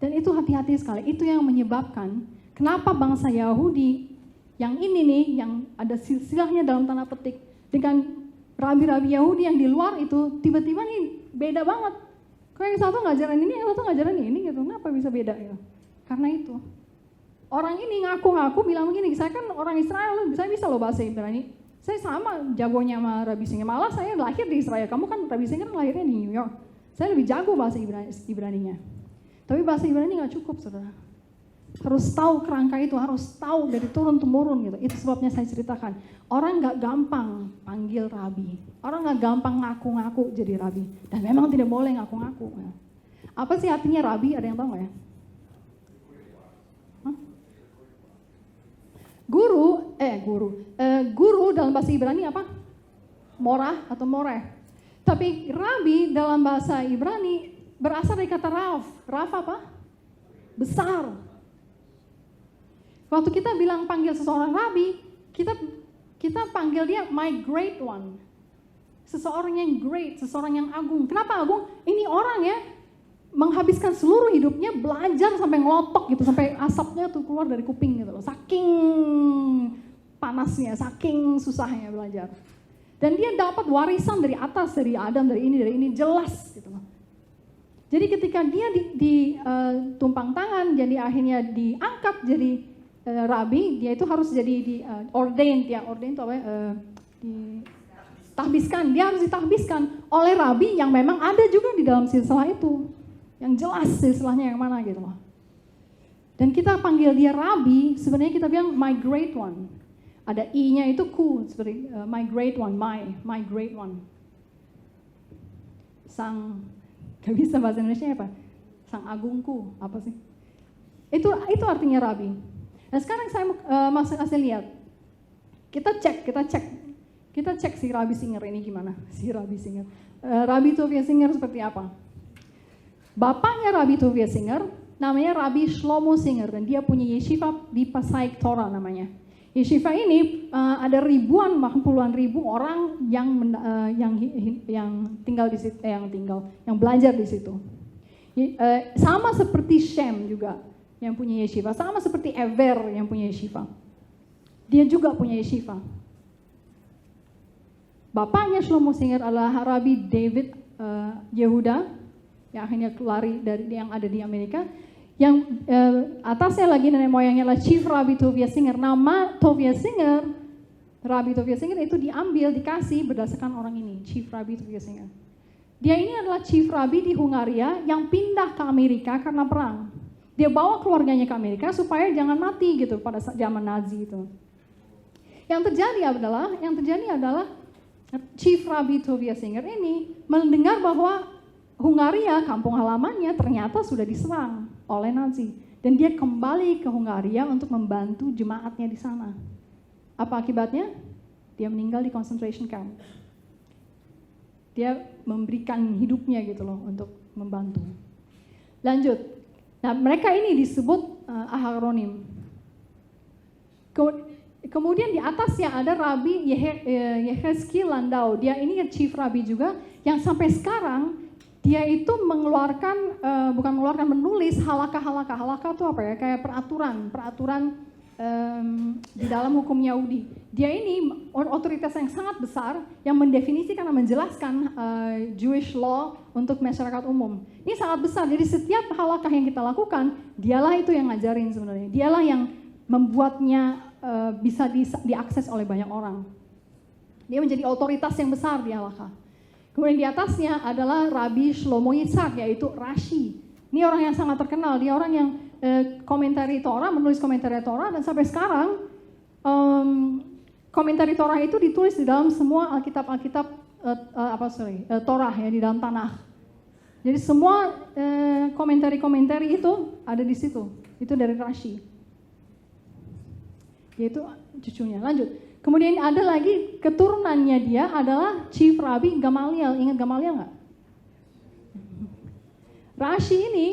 [SPEAKER 1] dan itu hati-hati sekali. Itu yang menyebabkan kenapa bangsa Yahudi yang ini nih, yang ada silsilahnya dalam tanda petik, dengan rabi-rabi Yahudi yang di luar itu tiba-tiba nih beda banget. Kalau yang satu ngajaran ini, yang satu ngajaran ini gitu. Kenapa bisa beda gitu? Karena itu. Orang ini ngaku-ngaku bilang begini, saya kan orang Israel, saya bisa loh bahasa Ibrani. Saya sama jagonya sama Rabbi Singer. Malah saya lahir di Israel. Kamu kan Rabbi Singer lahirnya di New York. Saya lebih jago bahasa Ibrani-nya. Tapi bahasa Ibrani nggak cukup, saudara. Harus tahu kerangka itu, harus tahu dari turun-temurun gitu. Itu sebabnya saya ceritakan. Orang nggak gampang panggil Rabi. Orang nggak gampang ngaku-ngaku jadi Rabi. Dan memang tidak boleh ngaku-ngaku. Apa sih artinya Rabi? Ada yang tahu nggak ya? Guru dalam bahasa Ibrani apa? Morah atau moreh. Tapi Rabi dalam bahasa Ibrani berasal dari kata Raf. Raf apa? Besar. Waktu kita bilang panggil seseorang Rabi, kita panggil dia my great one. Seseorang yang great, seseorang yang agung. Kenapa agung? Ini orang ya menghabiskan seluruh hidupnya belajar sampai ngelotok gitu, sampai asapnya tuh keluar dari kuping gitu loh. Saking panasnya, saking susahnya belajar. Dan dia dapat warisan dari atas, dari Adam, dari ini, jelas gitu loh. Jadi ketika dia ditumpang tangan, jadi akhirnya diangkat jadi Rabi, dia itu harus jadi ordained ya, ordained itu apa ya? Ditahbiskan, dia harus ditahbiskan oleh Rabi yang memang ada juga di dalam silsilah itu. Yang jelas silsilahnya yang mana gitu loh. Dan kita panggil dia Rabi, sebenarnya kita bilang my great one. Ada I-nya itu ku, seperti my great one, my great one. Gak bisa bahasa Indonesia apa? Sang agungku, apa sih? Itu artinya Rabi. Nah sekarang saya kasih lihat. Kita cek si Rabbi Singer ini gimana? Si Rabbi Singer. Rabbi Tovia Singer seperti apa? Bapaknya Rabbi Tovia Singer namanya Rabbi Shlomo Singer dan dia punya yeshiva di Pasaik Torah namanya. Yeshiva ini ada ribuan bahkan puluhan ribu orang yang tinggal di situ, yang belajar di situ. Sama seperti Shem juga yang punya yeshiva, sama seperti Ever yang punya yeshiva. Dia juga punya yeshiva. Bapaknya Shlomo Singer adalah Rabbi David Yehuda yang akhirnya lari dari yang ada di Amerika. Yang atasnya lagi nenek moyangnya adalah Chief Rabbi Tovia Singer. Nama Tovia Singer, Rabbi Tovia Singer itu diambil, dikasih berdasarkan orang ini, Chief Rabbi Tovia Singer. Dia ini adalah Chief Rabbi di Hungaria yang pindah ke Amerika karena perang. Dia bawa keluarganya ke Amerika supaya jangan mati gitu pada zaman Nazi itu. Yang terjadi adalah Chief Rabbi Tovia Singer ini mendengar bahwa Hungaria, kampung halamannya ternyata sudah diserang oleh Nazi. Dan dia kembali ke Hungaria untuk membantu jemaatnya di sana. Apa akibatnya? Dia meninggal di concentration camp. Dia memberikan hidupnya gitu loh untuk membantu. Lanjut. Nah mereka ini disebut Aharonim. Kemudian di atasnya ada Rabbi Yehezkiel Landau. Dia ini chief Rabbi juga yang sampai sekarang dia itu menulis halakha. Halakha itu apa ya? Kayak peraturan di dalam hukum Yahudi. Dia ini otoritas yang sangat besar yang mendefinisikan dan menjelaskan Jewish law untuk masyarakat umum. Ini sangat besar. Jadi setiap halakha yang kita lakukan, dialah itu yang ngajarin sebenarnya. Dialah yang membuatnya bisa diakses oleh banyak orang. Dia menjadi otoritas yang besar di halakha. Kemudian di atasnya adalah Rabbi Shlomo Yitzhak, yaitu Rashi. Ini orang yang sangat terkenal, dia orang yang komentari Torah, menulis komentari Torah, dan sampai sekarang komentari Torah itu ditulis di dalam semua Alkitab Torah ya, di dalam Tanakh. Jadi semua komentari itu ada di situ, itu dari Rashi. Yaitu cucunya. Lanjut. Kemudian ada lagi keturunannya dia adalah Chief Rabbi Gamaliel. Ingat Gamaliel nggak? Rashi ini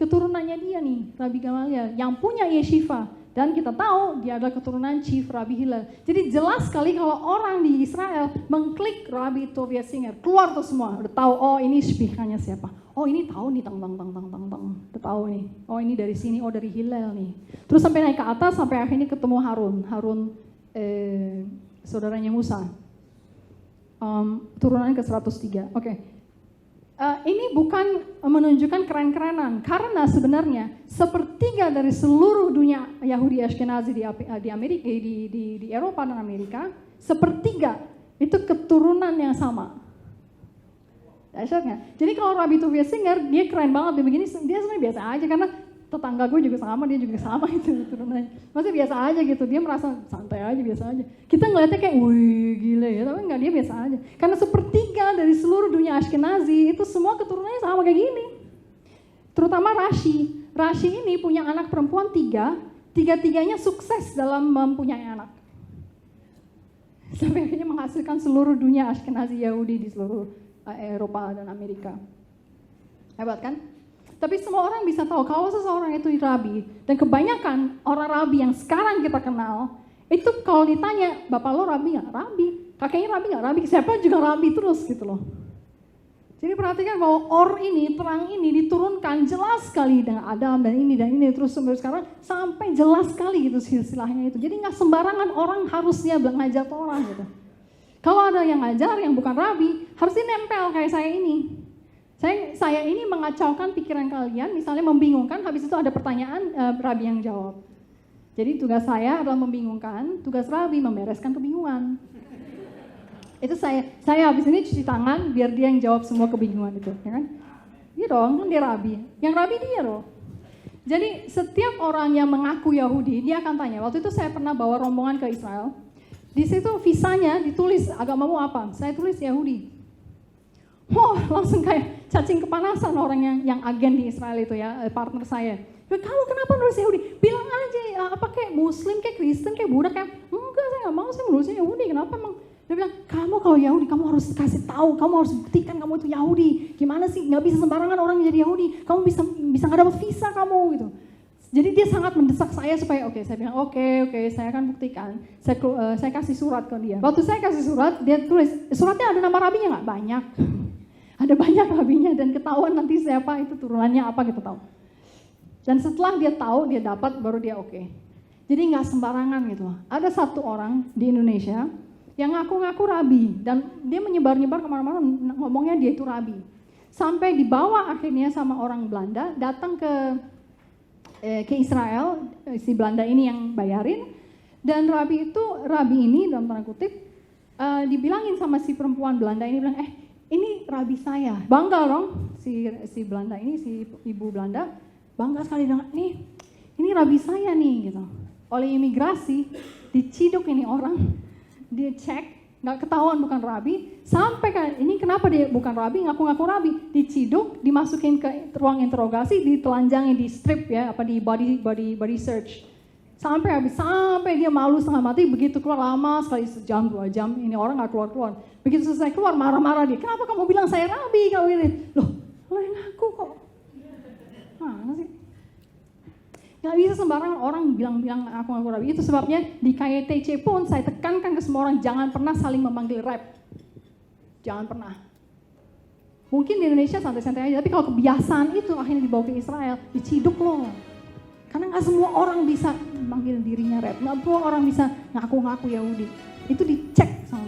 [SPEAKER 1] keturunannya dia nih, Rabbi Gamaliel yang punya yeshiva. Dan kita tahu dia adalah keturunan Chief Rabbi Hillel. Jadi jelas sekali kalau orang di Israel mengklik Rabbi Tovia Singer, keluar tuh semua. Udah tahu, oh ini shpichanya siapa. Oh ini tahu nih, tang. Udah tahu nih. Oh ini dari sini, oh dari Hillel nih. Terus sampai naik ke atas, sampai akhirnya ketemu Harun saudaranya Musa, turunan ke 103. Oke. Ini bukan menunjukkan keren-kerenan, karena sebenarnya sepertiga dari seluruh dunia Yahudi Ashkenazi di Amerika, di Eropa dan Amerika, Sepertiga itu keturunan yang sama. Dahsyatnya. Jadi kalau Rabbi Tovia Singer, dia keren banget, dia begini, dia sebenarnya biasa aja karena tetangga gue juga sama, dia juga sama itu turunannya. Maksudnya biasa aja gitu, dia merasa santai aja, biasa aja. Kita ngeliatnya kayak, wih gila ya, tapi enggak, dia biasa aja. Karena sepertiga dari seluruh dunia Ashkenazi, itu semua keturunannya sama kayak gini. Terutama Rashi. Rashi ini punya anak perempuan 3, tiga-tiganya sukses dalam mempunyai anak. Sampai akhirnya menghasilkan seluruh dunia Ashkenazi Yahudi di seluruh Eropa dan Amerika. Hebat kan? Tapi semua orang bisa tahu kalau seseorang itu rabi, dan kebanyakan orang rabi yang sekarang kita kenal, itu kalau ditanya, bapak lo rabi nggak? Rabi. Kakeknya rabi nggak? Rabi. Siapa juga rabi terus gitu loh. Jadi perhatikan bahwa ini, terang ini diturunkan jelas sekali dengan Adam dan ini terus sampai sekarang sampai jelas sekali gitu silsilahnya itu. Jadi nggak sembarangan orang harusnya ngajar orang gitu. Kalau ada yang ngajar yang bukan rabi, harusnya nempel kayak saya ini. Saya ini mengacaukan pikiran kalian, misalnya membingungkan, habis itu ada pertanyaan, rabi yang jawab. Jadi tugas saya adalah membingungkan, tugas rabi membereskan kebingungan. Itu saya habis ini cuci tangan biar dia yang jawab semua kebingungan itu, ya kan? Iya dong, kan dia rabi. Yang rabi dia loh. Jadi setiap orang yang mengaku Yahudi, dia akan tanya. Waktu itu saya pernah bawa rombongan ke Israel. Di situ visanya ditulis agamamu apa? Saya tulis Yahudi. Langsung kayak cacing kepanasan orang yang agen di Israel itu ya, partner saya. Kamu kenapa nulis Yahudi? Bilang aja, apa kayak Muslim, kayak Kristen, kayak Buddha, kayak enggak, saya nggak mau, saya nulisnya Yahudi. Kenapa emang? Dia bilang, kamu kalau Yahudi, kamu harus kasih tahu, kamu harus buktikan kamu itu Yahudi. Gimana sih? Nggak bisa sembarangan orang jadi Yahudi. Kamu bisa nggak dapat visa kamu gitu. Jadi dia sangat mendesak saya supaya saya bilang oke, saya akan buktikan. Saya kasih surat ke dia. Waktu saya kasih surat, dia tulis, suratnya ada nama rabinya nggak? Banyak. Ada banyak rabinya dan ketahuan nanti siapa itu turunannya apa kita tahu. Dan setelah dia tahu, dia dapat, baru dia oke. Jadi nggak sembarangan gitu. Ada satu orang di Indonesia yang ngaku-ngaku rabi dan dia menyebar-nyebar kemana-mana ngomongnya dia itu rabi. Sampai dibawa akhirnya sama orang Belanda datang ke Israel, si Belanda ini yang bayarin, dan rabi ini dalam tanda kutip dibilangin sama si perempuan Belanda ini, bilang ini rabi saya. Bangga dong si Belanda ini, si ibu Belanda bangga sekali dengan ini rabi saya nih gitu. Oleh imigrasi diciduk ini orang, dia cek nggak ketahuan bukan rabi, sampai kan ini kenapa dia bukan rabi, ngaku-ngaku rabi, diciduk, dimasukin ke ruang interogasi, ditelanjangin di strip ya, apa di body search, sampai dia malu setengah mati. Begitu keluar lama sekali, sejam 2 jam ini orang nggak keluar. Begitu selesai keluar marah-marah dia, kenapa kamu bilang saya rabi kalau ini? Loh, lo yang ngaku kok, mana sih? Gak bisa sembarangan orang bilang aku ngaku rabi. Itu sebabnya di KYTC pun saya tekankan ke semua orang, jangan pernah saling memanggil rep. Jangan pernah. Mungkin di Indonesia santai-santai aja, tapi kalau kebiasaan itu akhirnya dibawa ke Israel, diciduk loh. Karena gak semua orang bisa memanggil dirinya rep, gak semua orang bisa ngaku-ngaku Yahudi. Itu dicek sama